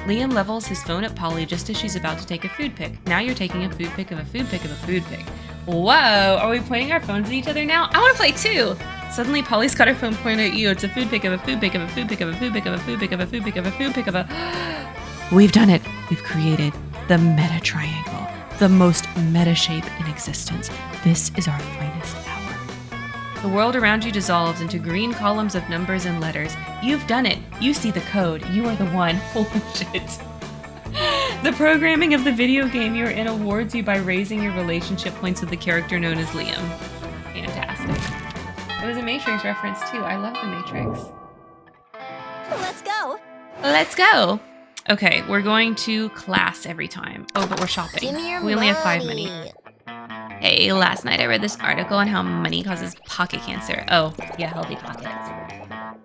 Liam levels his phone at Polly just as she's about to take a food pic. Now you're taking a food pic of a food pic of a food pic. Whoa! Are we pointing our phones at each other now? I want to play too! Suddenly, Polly's got her phone pointed at you. It's a food pic of a food pic of a food pic of a food pic of a food pic of a food pic of a food pic of a... We've done it! We've created the meta triangle, the most meta shape in existence. This is our finest hour. The world around you dissolves into green columns of numbers and letters. You've done it! You see the code. You are the one. Holy shit. The programming of the video game you're in awards you by raising your relationship points with the character known as Liam. Fantastic. It was a Matrix reference too. I love the Matrix. Let's go. Let's go! Okay, we're going to class every time. Oh, but we're shopping. Give me your We only have 5 money. Hey, last night I read this article on how money causes pocket cancer. Oh, yeah, healthy pockets.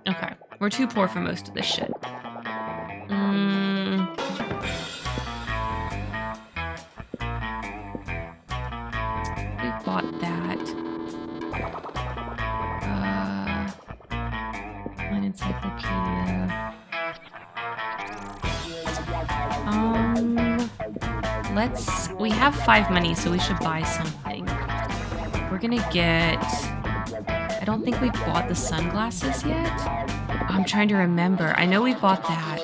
Okay, we're too poor for most of this shit. We bought that. One encyclopedia. We have 5 money, so we should buy something. we're gonna get... I don't think we've bought the sunglasses yet. I'm trying to remember. I know we bought that.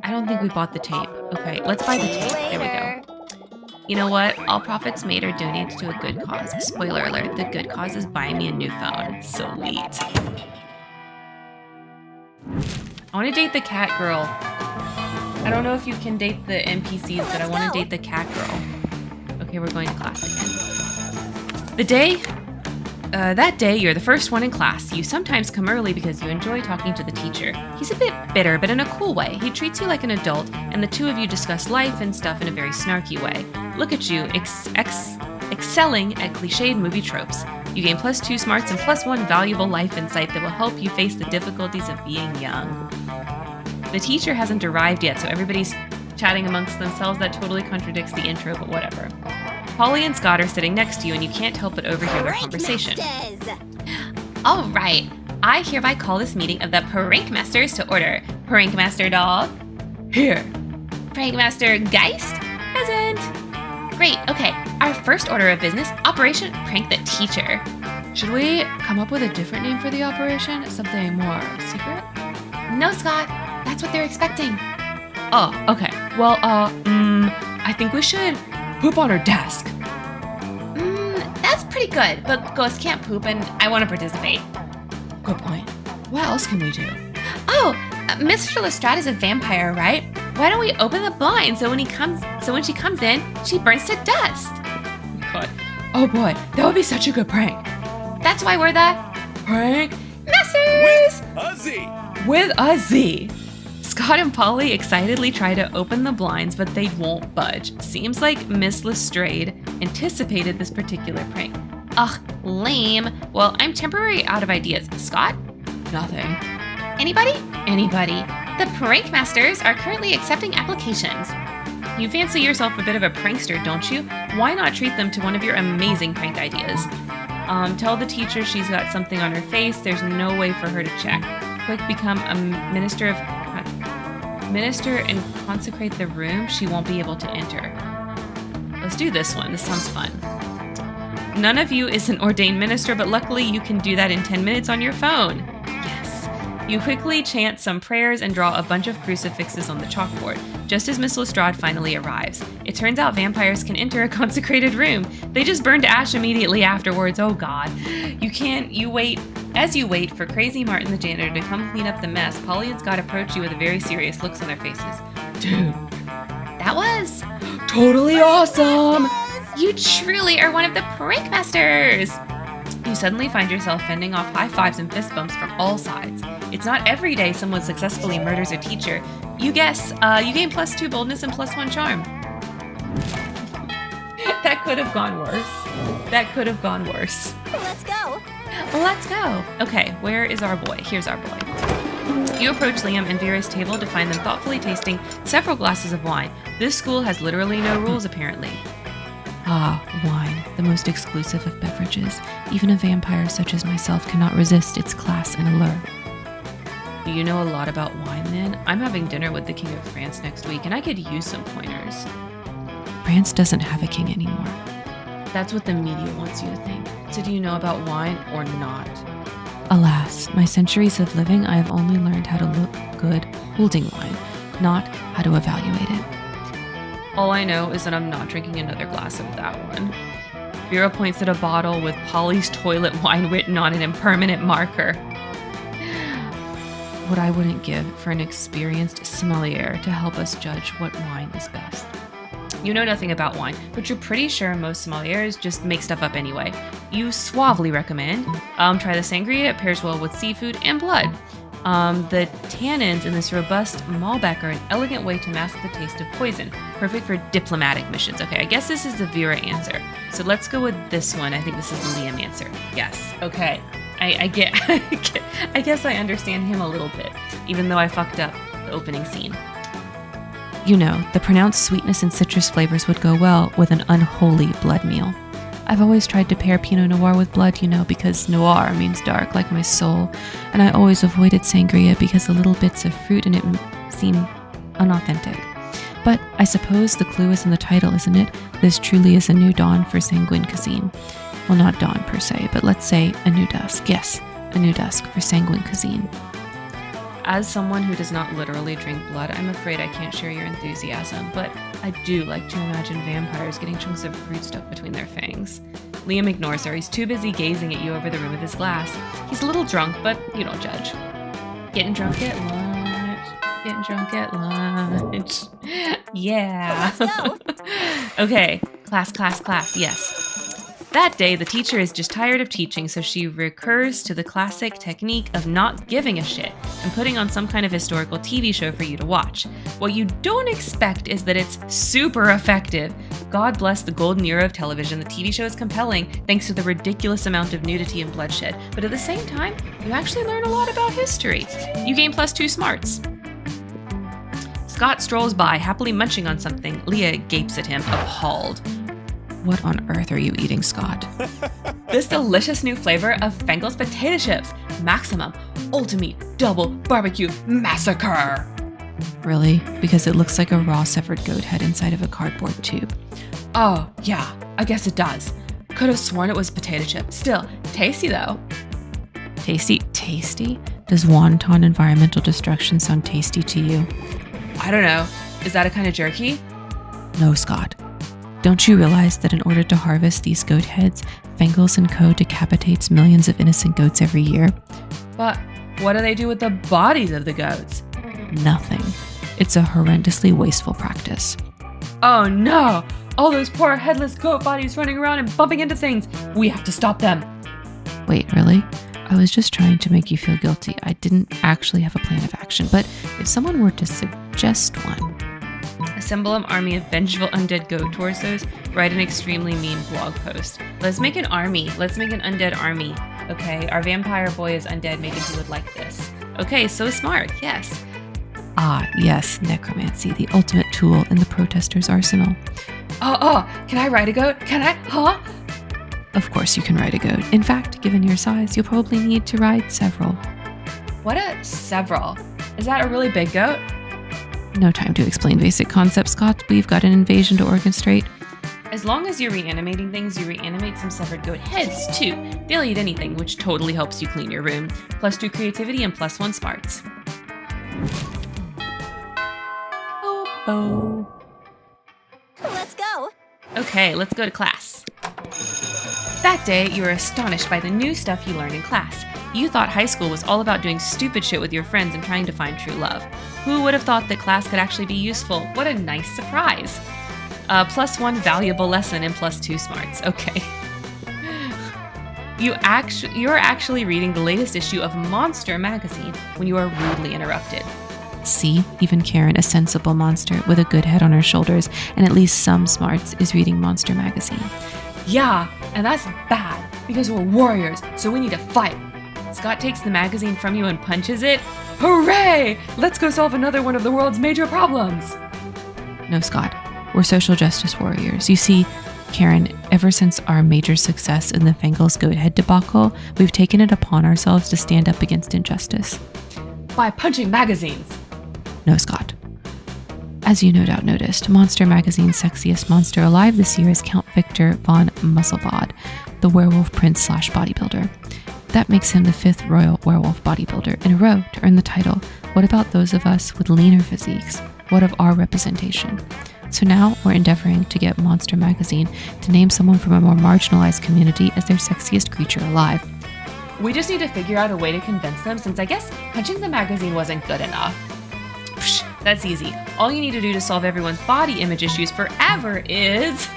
I don't think we bought the tape. Okay, let's buy the tape. There we go. You know what? All profits made are donated to a good cause. Spoiler alert, the good cause is buying me a new phone. Sweet. I want to date the cat girl. I don't know if you can date the NPCs, but I want to date the cat girl. Okay, we're going to class again. That day, you're the first one in class. You sometimes come early because you enjoy talking to the teacher. He's a bit bitter, but in a cool way. He treats you like an adult, and the two of you discuss life and stuff in a very snarky way. Look at you, excelling at cliched movie tropes. You gain +2 smarts and +1 valuable life insight that will help you face the difficulties of being young. The teacher hasn't arrived yet, so everybody's chatting amongst themselves. That totally contradicts the intro, but whatever. Polly and Scott are sitting next to you, and you can't help but overhear their conversation. All right, I hereby call this meeting of the Prankmasters to order. Prankmaster Dog? Here. Prankmaster Geist? Present. Great, okay. Our first order of business, Operation Prank the Teacher. Should we come up with a different name for the operation? Something more secret? No, Scott. That's what they're expecting. Oh, okay. Well, I think we should poop on her desk. That's pretty good, but ghosts can't poop and I want to participate. Good point. What else can we do? Oh, Mr. Lestrade is a vampire, right? Why don't we open the blind so when she comes in, she burns to dust? God. Oh boy, that would be such a good prank. That's why we're the Prank Masters! With a Z. Scott and Polly excitedly try to open the blinds, but they won't budge. Seems like Miss Lestrade anticipated this particular prank. Ugh, lame. Well, I'm temporarily out of ideas. Scott? Nothing. Anybody? Anybody. The Prankmasters are currently accepting applications. You fancy yourself a bit of a prankster, don't you? Why not treat them to one of your amazing prank ideas? Tell the teacher she's got something on her face. There's no way for her to check. Quick, become a minister and consecrate the room. She won't be able to enter. Let's do this one. This sounds fun. None of you is an ordained minister, but luckily you can do that in 10 minutes on your phone. Yes. You quickly chant some prayers and draw a bunch of crucifixes on the chalkboard, just as Miss Lestrade finally arrives. It turns out vampires can enter a consecrated room. They just burn to ash immediately afterwards. Oh God. As you wait for Crazy Martin the janitor to come clean up the mess, Polly and Scott approach you with very serious looks on their faces. Dude, that was totally awesome! You truly are one of the Prankmasters! You suddenly find yourself fending off high fives and fist bumps from all sides. It's not every day someone successfully murders a teacher. You guess, you gain +2 boldness and +1 charm. That could have gone worse. That could have gone worse. Let's go. Let's go. Okay, where is our boy? Here's our boy. You approach Liam and Vera's table to find them thoughtfully tasting several glasses of wine. This school has literally no rules, apparently. Ah, wine, the most exclusive of beverages. Even a vampire such as myself cannot resist its class and allure. Do you know a lot about wine, then? I'm having dinner with the King of France next week, and I could use some pointers. France doesn't have a king anymore. That's what the media wants you to think. So do you know about wine or not? Alas, my centuries of living, I have only learned how to look good holding wine, not how to evaluate it. All I know is that I'm not drinking another glass of that one. Vera points at a bottle with Polly's toilet wine written on an impermanent marker. What I wouldn't give for an experienced sommelier to help us judge what wine is best. You know nothing about wine, but you're pretty sure most sommeliers just make stuff up anyway. You suavely recommend, try the sangria. It pairs well with seafood and blood. The tannins in this robust Malbec are an elegant way to mask the taste of poison. Perfect for diplomatic missions. Okay, I guess this is the Vera answer. So let's go with this one. I think this is the Liam answer. Yes, okay. I guess I understand him a little bit, even though I fucked up the opening scene. You know, the pronounced sweetness and citrus flavors would go well with an unholy blood meal. I've always tried to pair Pinot Noir with blood, you know, because noir means dark, like my soul, and I always avoided sangria because the little bits of fruit in it seem unauthentic. But I suppose the clue is in the title, isn't it? This truly is a new dawn for Sanguine Cuisine. Well, not dawn per se, but let's say a new dusk. Yes, a new dusk for Sanguine Cuisine. As someone who does not literally drink blood, I'm afraid I can't share your enthusiasm, but I do like to imagine vampires getting chunks of fruit stuck between their fangs. Liam ignores her. He's too busy gazing at you over the rim of his glass. He's a little drunk, but you don't judge. Getting drunk at lunch. Getting drunk at lunch. Yeah. Let's go. Okay, class, yes. That day, the teacher is just tired of teaching, so she recurs to the classic technique of not giving a shit and putting on some kind of historical TV show for you to watch. What you don't expect is that it's super effective. God bless the golden era of television. The TV show is compelling thanks to the ridiculous amount of nudity and bloodshed, but at the same time, you actually learn a lot about history. You gain +2 smarts. Scott strolls by, happily munching on something. Leah gapes at him, appalled. What on earth are you eating, Scott? This delicious new flavor of Fengel's potato chips. Maximum, ultimate, double barbecue massacre. Really? Because it looks like a raw severed goat head inside of a cardboard tube. Oh, yeah, I guess it does. Could have sworn it was potato chip. Still, tasty though. Tasty? Tasty? Does wanton environmental destruction sound tasty to you? I don't know. Is that a kind of jerky? No, Scott. Don't you realize that in order to harvest these goat heads, Fengels & Co. decapitates millions of innocent goats every year? But what do they do with the bodies of the goats? Nothing. It's a horrendously wasteful practice. Oh no! All those poor headless goat bodies running around and bumping into things. We have to stop them. Wait, really? I was just trying to make you feel guilty. I didn't actually have a plan of action, but if someone were to suggest one... Assemble an army of vengeful undead goat torsos. Write an extremely mean blog post. Let's make an army. Let's make an undead army. Okay, our vampire boy is undead. Maybe he would like this. Okay, so smart. Yes. Ah, yes, necromancy, the ultimate tool in the protester's arsenal. Oh, can I ride a goat? Can I? Huh? Of course you can ride a goat. In fact, given your size, you'll probably need to ride several. What a several? Is that a really big goat? No time to explain basic concepts, Scott. We've got an invasion to orchestrate. As long as you're reanimating things, you reanimate some severed goat heads, too. They'll eat anything, which totally helps you clean your room. +2 creativity and +1 smarts. Oh. Let's go. Okay, let's go to class. That day, you were astonished by the new stuff you learned in class. You thought high school was all about doing stupid shit with your friends and trying to find true love. Who would have thought that class could actually be useful? What a nice surprise. +1 valuable lesson and +2 smarts. Okay. You're actually reading the latest issue of Monster magazine when you are rudely interrupted. See, even Karen, a sensible monster with a good head on her shoulders and at least some smarts, is reading Monster magazine. Yeah, and that's bad because we're warriors, so we need to fight. Scott takes the magazine from you and punches it. Hooray! Let's go solve another one of the world's major problems. No, Scott. We're social justice warriors. You see, Karen, ever since our major success in the Fengels Goathead debacle, we've taken it upon ourselves to stand up against injustice. By punching magazines. No, Scott. As you no doubt noticed, Monster Magazine's sexiest monster alive this year is Count Victor von Musselbod, the werewolf prince / bodybuilder. That makes him the 5th royal werewolf bodybuilder in a row to earn the title. What about those of us with leaner physiques? What of our representation? So now we're endeavoring to get Monster Magazine to name someone from a more marginalized community as their sexiest creature alive. We just need to figure out a way to convince them, since I guess punching the magazine wasn't good enough. Psh, that's easy. All you need to do to solve everyone's body image issues forever is...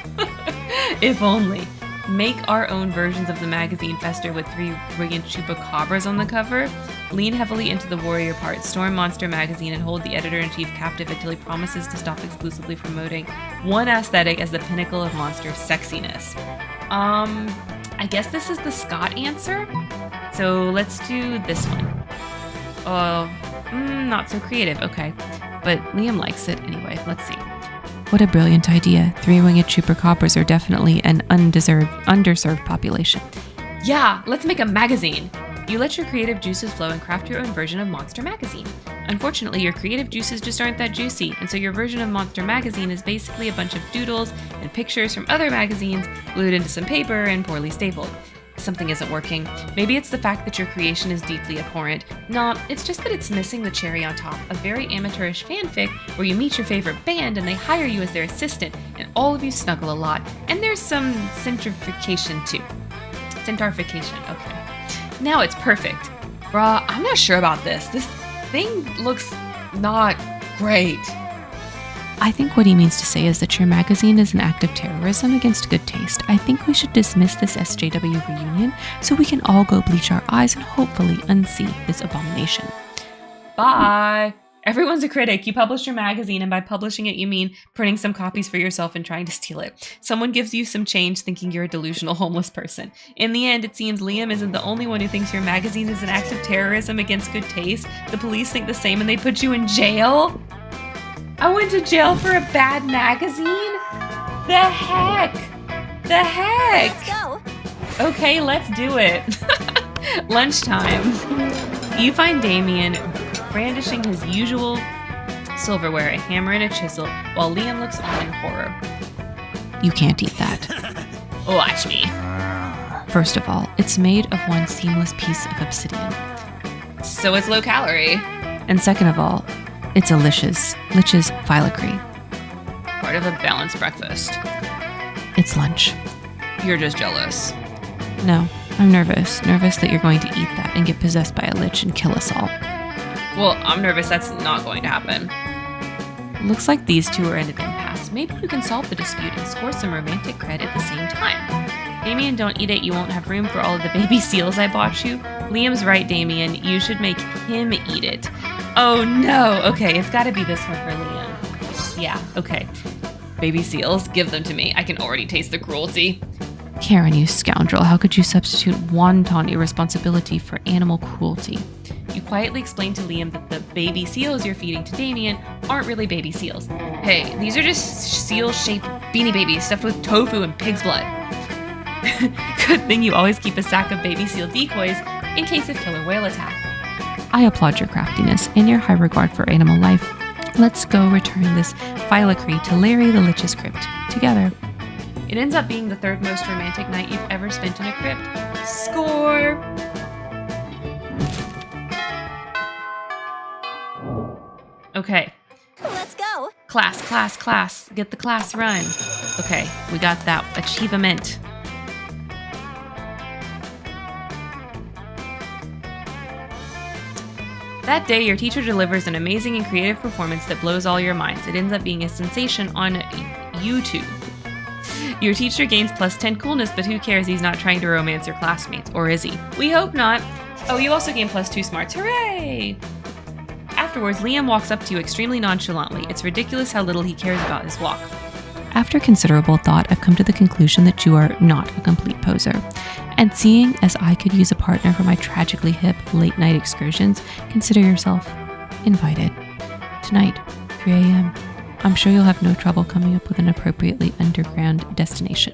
if only. Make our own versions of the magazine fester with 3 brilliant chupacabras on the cover. Lean heavily into the warrior part, storm Monster Magazine, and hold the editor-in-chief captive until he promises to stop exclusively promoting one aesthetic as the pinnacle of monster sexiness. I guess this is the Scott answer? So let's do this one. Not so creative, okay. But Liam likes it anyway, let's see. What a brilliant idea. 3-winged chupacabras are definitely an underserved population. Yeah, let's make a magazine. You let your creative juices flow and craft your own version of Monster Magazine. Unfortunately, your creative juices just aren't that juicy, and so your version of Monster Magazine is basically a bunch of doodles and pictures from other magazines glued into some paper and poorly stapled. Something isn't working. Maybe it's the fact that your creation is deeply abhorrent. No, it's just that it's missing the cherry on top, a very amateurish fanfic where you meet your favorite band and they hire you as their assistant, and all of you snuggle a lot. And there's some centrifugation too. Centrification, okay. Now it's perfect. Bruh, I'm not sure about this. This thing looks not great. I think what he means to say is that your magazine is an act of terrorism against good taste. I think we should dismiss this SJW reunion so we can all go bleach our eyes and hopefully unsee this abomination. Bye! Everyone's a critic. You published your magazine, and by publishing it, you mean printing some copies for yourself and trying to steal it. Someone gives you some change thinking you're a delusional homeless person. In the end, it seems Liam isn't the only one who thinks your magazine is an act of terrorism against good taste. The police think the same and they put you in jail? I went to jail for a bad magazine? The heck? The heck? Let's go. Okay, let's do it. Lunchtime. You find Damien brandishing his usual silverware, a hammer and a chisel, while Liam looks on in horror. You can't eat that. Watch me. First of all, it's made of one seamless piece of obsidian. So it's low calorie. And second of all, it's a Lich's filigree. Part of a balanced breakfast. It's lunch. You're just jealous. No, I'm nervous. Nervous that you're going to eat that and get possessed by a lich and kill us all. Well, I'm nervous that's not going to happen. Looks like these two are at an impasse. Maybe you can solve the dispute and score some romantic cred at the same time. Damien, don't eat it. You won't have room for all of the baby seals I bought you. Liam's right, Damien. You should make him eat it. Oh no! Okay, it's gotta be this one for Liam. Yeah, okay. Baby seals, give them to me. I can already taste the cruelty. Karen, you scoundrel, how could you substitute wanton irresponsibility for animal cruelty? You quietly explain to Liam that the baby seals you're feeding to Damien aren't really baby seals. Hey, these are just seal-shaped beanie babies stuffed with tofu and pig's blood. Good thing you always keep a sack of baby seal decoys in case of killer whale attack. I applaud your craftiness and your high regard for animal life. Let's go return this filigree to Larry the Lich's crypt together. It ends up being the third most romantic night you've ever spent in a crypt. Score! Okay. Let's go. Class, class, class. Get the class run. Okay, we got that achievement. That day, your teacher delivers an amazing and creative performance that blows all your minds. It ends up being a sensation on YouTube. Your teacher gains plus 10 coolness, but who cares? He's not trying to romance your classmates, or is he? We hope not. Oh, you also gain plus 2 smarts. Hooray! Afterwards, Liam walks up to you extremely nonchalantly. It's ridiculous how little he cares about his walk. After considerable thought, I've come to the conclusion that you are not a complete poser. And seeing as I could use a partner for my tragically hip late-night excursions, consider yourself invited. Tonight, 3 a.m. I'm sure you'll have no trouble coming up with an appropriately underground destination.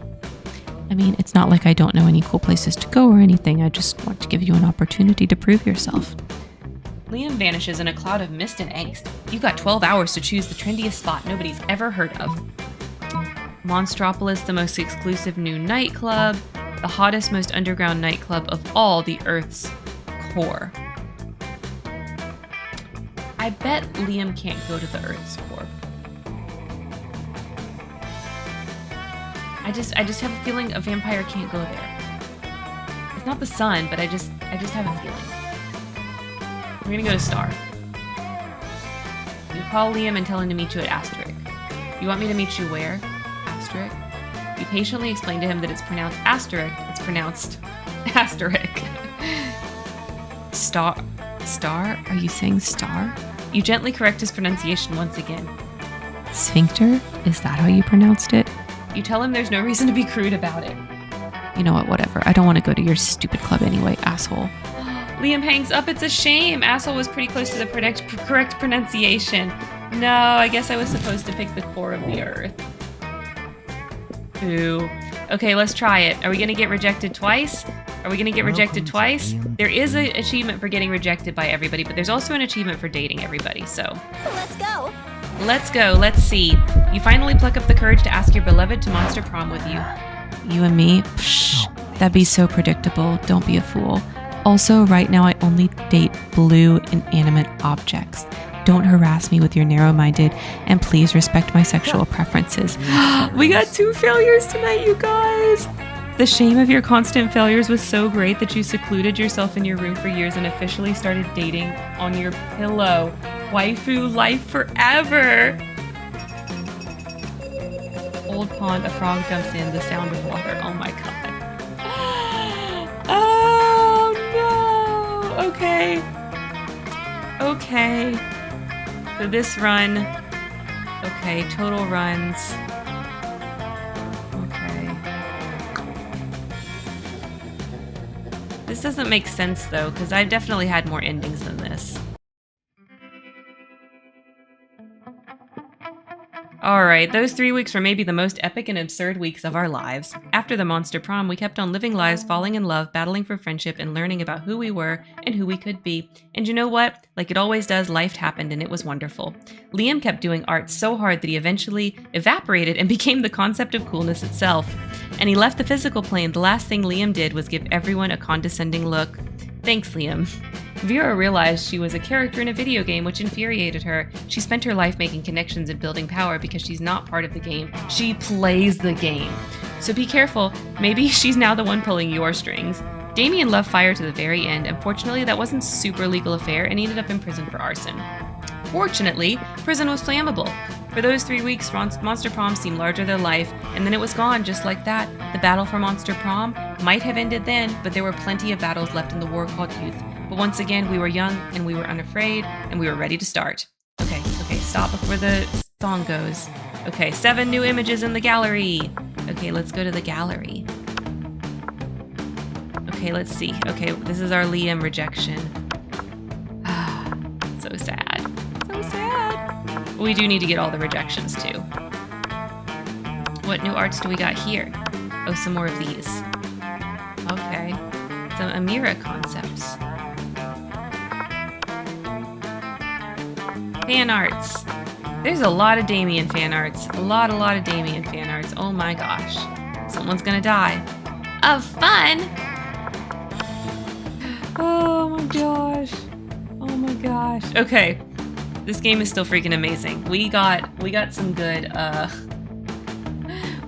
I mean, it's not like I don't know any cool places to go or anything. I just want to give you an opportunity to prove yourself. Liam vanishes in a cloud of mist and angst. You've got 12 hours to choose the trendiest spot nobody's ever heard of. Monstropolis, the most exclusive new nightclub, the hottest, most underground nightclub of all the Earth's core. I bet Liam can't go to the Earth's core. I just have a feeling a vampire can't go there. It's not the sun, but I just have a feeling. We're gonna go to Star. You call Liam and tell him to meet you at Asterisk. You want me to meet you where? Asterisk. You patiently explain to him that it's pronounced Asterisk. It's pronounced Asterisk. Star? Are you saying star? You gently correct his pronunciation once again. Sphincter? Is that how you pronounced it? You tell him there's no reason to be crude about it. You know what, whatever. I don't want to go to your stupid club anyway, asshole. Liam hangs up. It's a shame. Asshole was pretty close to the correct pronunciation. No, I guess I was supposed to pick the core of the earth. Ooh. Okay, let's try it. Are we gonna get rejected twice? Are we going to get rejected twice? There is an achievement for getting rejected by everybody, but there's also an achievement for dating everybody, so. Let's go. Let's go. Let's see. You finally pluck up the courage to ask your beloved to Monster Prom with you. You and me? Psh, that'd be so predictable. Don't be a fool. Also, right now I only date blue inanimate objects. Don't harass me with your narrow-minded, and please respect my sexual preferences. We got 2 failures tonight, you guys! The shame of your constant failures was so great that you secluded yourself in your room for years and officially started dating on your pillow. Waifu life forever! Old pond, a frog jumps in, the sound of water. Oh my god. Oh no! Okay. Okay. So this run. Okay, total runs. This doesn't make sense though, because I've definitely had more endings than this. Alright, those 3 weeks were maybe the most epic and absurd weeks of our lives. After the Monster Prom, we kept on living lives, falling in love, battling for friendship, and learning about who we were and who we could be. And you know what? Like it always does, life happened and it was wonderful. Liam kept doing art so hard that he eventually evaporated and became the concept of coolness itself. And he left the physical plane. The last thing Liam did was give everyone a condescending look. Thanks, Liam. Vera realized she was a character in a video game, which infuriated her. She spent her life making connections and building power because she's not part of the game. She plays the game. So be careful. Maybe she's now the one pulling your strings. Damien loved fire to the very end. Unfortunately, that wasn't a super legal affair, and he ended up in prison for arson. Fortunately, prison was flammable. For those 3 weeks, Monster Prom seemed larger than life, and then it was gone just like that. The battle for Monster Prom might have ended then, but there were plenty of battles left in the war called youth. But once again, we were young, and we were unafraid, and we were ready to start. Okay, stop before the song goes. Okay, 7 new images in the gallery. Okay, let's go to the gallery. Okay, let's see. Okay, this is our Liam rejection. So sad. So sad. We do need to get all the rejections too. What new arts do we got here? Oh, some more of these. Okay. Some Amira concepts. Fan arts. There's a lot of Damien fan arts. A lot of Damien fan arts. Oh my gosh. Someone's gonna die. Of fun! Oh my gosh. Oh my gosh. Okay. This game is still freaking amazing. We got some good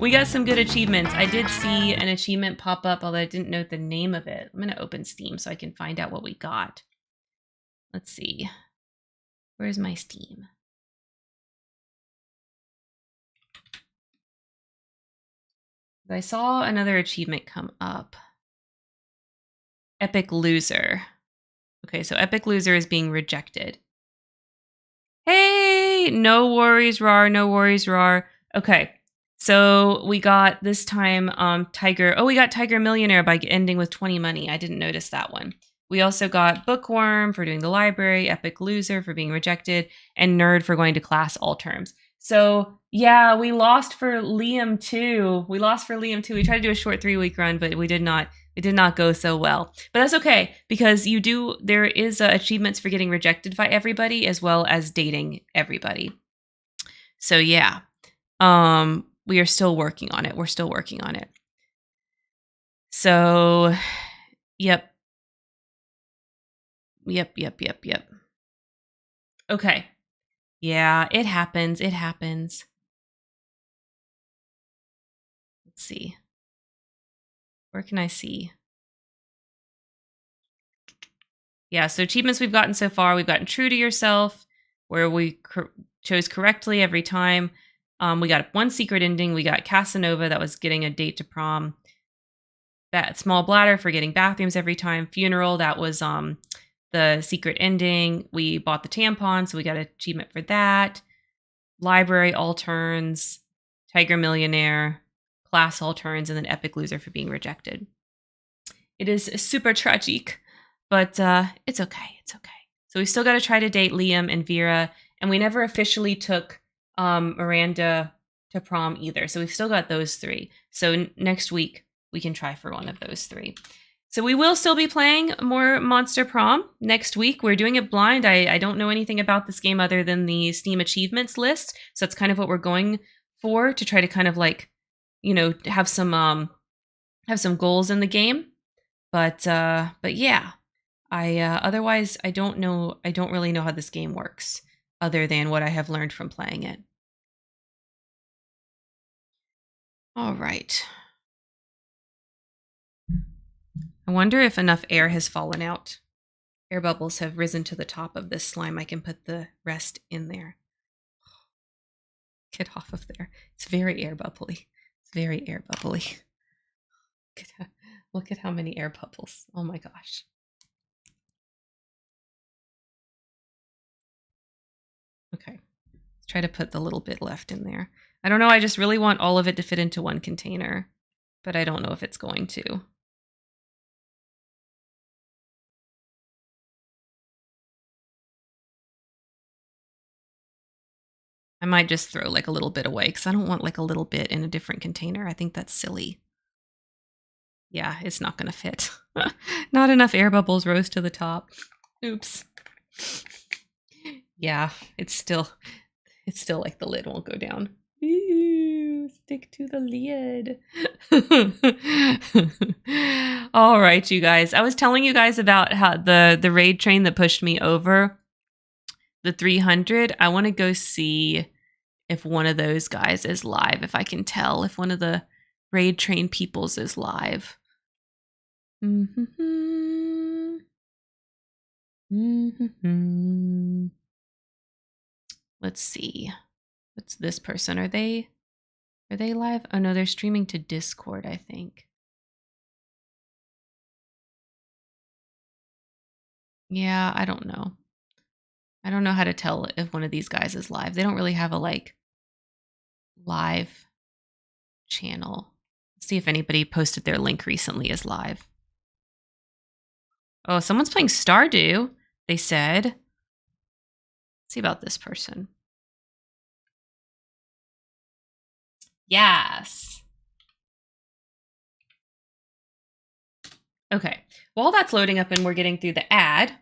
we got some good achievements. I did see an achievement pop up, although I didn't note the name of it. I'm gonna open Steam so I can find out what we got. Let's see. Where's my Steam? I saw another achievement come up. Epic Loser. Okay, so Epic Loser is being rejected. Hey, no worries, Rar, no worries, Rar. Okay, so we got this time Tiger. Oh, we got Tiger Millionaire by ending with 20 money. I didn't notice that one. We also got Bookworm for doing the library, Epic Loser for being rejected, and Nerd for going to class all terms. So yeah, we lost for Liam too. We tried to do a short 3-week run, but it did not go so well. But that's okay, because there is achievements for getting rejected by everybody as well as dating everybody. So yeah, we are still working on it. We're still working on it. So, yep. Okay. Yeah, it happens. Let's see. Where can I see? Yeah, so achievements we've gotten so far. We've gotten True to Yourself, where we chose correctly every time. We got one secret ending. We got Casanova, that was getting a date to prom. That Small Bladder for getting bathrooms every time. Funeral, that was the secret ending. We bought the tampon, so we got an achievement for that. Library all turns. Tiger Millionaire. Class all turns, and then Epic Loser for being rejected. It is super tragic, but it's okay. It's okay. So we still got to try to date Liam and Vera, and we never officially took Miranda to prom either. So we've still got those 3. So next week we can try for one of those 3. So we will still be playing more Monster Prom next week. We're doing it blind. I don't know anything about this game other than the Steam achievements list. So that's kind of what we're going for, to try to kind of like, you know, have some goals in the game. But yeah, otherwise I don't know. I don't really know how this game works other than what I have learned from playing it. All right. I wonder if enough air has fallen out. Air bubbles have risen to the top of this slime. I can put the rest in there. Get off of there. It's very air bubbly. It's very air bubbly. Look at how many air bubbles. Oh my gosh. Okay. Let's try to put the little bit left in there. I don't know. I just really want all of it to fit into one container, but I don't know if it's going to. I might just throw like a little bit away because I don't want like a little bit in a different container. I think that's silly. Yeah, it's not going to fit. Not enough air bubbles rose to the top. Oops. Yeah, it's still like the lid won't go down. Ooh, stick to the lid. All right, you guys. I was telling you guys about how the raid train that pushed me over the 300. I want to go see if one of those guys is live, if I can tell if one of the raid train peoples is live. Let's see. What's this person? Are they live? Oh no, they're streaming to Discord, I think. Yeah, I don't know. I don't know how to tell if one of these guys is live. They don't really have a like live channel. Let's see if anybody posted their link recently as live. Oh, someone's playing Stardew, they said. Let's see about this person. Yes. Okay. While that's loading up and we're getting through the ad,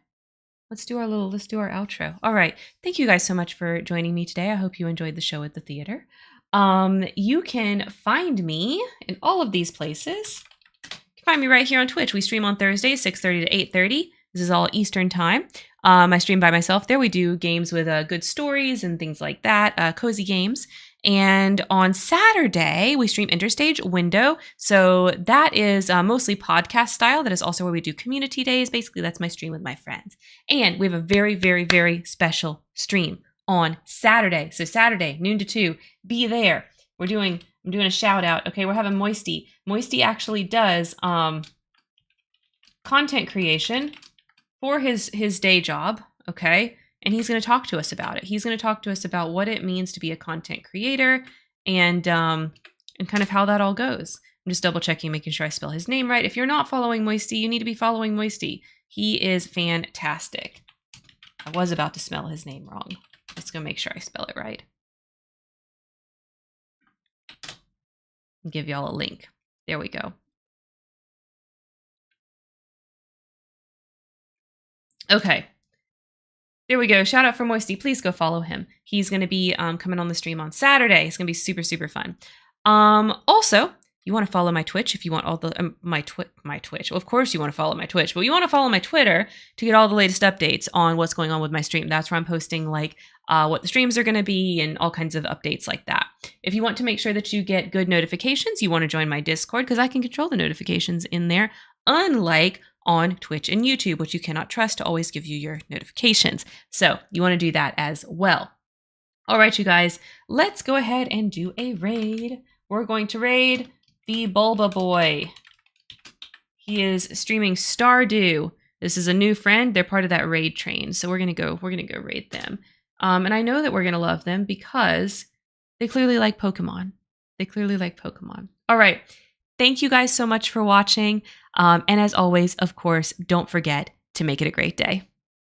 let's do our outro. All right. Thank you guys so much for joining me today. I hope you enjoyed the show at the theater. You can find me in all of these places. You can find me right here on Twitch. We stream on Thursdays, 6:30 to 8:30. This is all Eastern time. I stream by myself there. We do games with good stories and things like that, cozy games. And on Saturday, we stream Interstage Window. So that is mostly podcast style. That is also where we do community days. Basically, that's my stream with my friends. And we have a very, very, very special stream on Saturday. So Saturday, noon to 2, be there. I'm doing a shout out. Okay, we're having Moisty. Moisty actually does content creation for his day job, okay? And he's going to talk to us about it. He's going to talk to us about what it means to be a content creator and kind of how that all goes. I'm just double checking, making sure I spell his name right. If you're not following Moisty, you need to be following Moisty. He is fantastic. I was about to spell his name wrong. Let's go make sure I spell it right. I'll give y'all a link. There we go. Okay. There we go. Shout out for Moisty. Please go follow him. He's going to be coming on the stream on Saturday. It's going to be super, super fun. Also, you want to follow my Twitch if you want all the my Twitch. Well, of course you want to follow my Twitch, but you want to follow my Twitter to get all the latest updates on what's going on with my stream. That's where I'm posting like what the streams are going to be and all kinds of updates like that. If you want to make sure that you get good notifications, you want to join my Discord because I can control the notifications in there, unlike on Twitch and YouTube, which you cannot trust to always give you your notifications. So you want to do that as well. All right, you guys, let's go ahead and do a raid. We're going to raid the Bulba Boy. He is streaming Stardew. This is a new friend. They're part of that raid train. So we're gonna go raid them. And I know that we're gonna love them because they clearly like Pokemon. All right. Thank you guys so much for watching. And as always, of course, don't forget to make it a great day.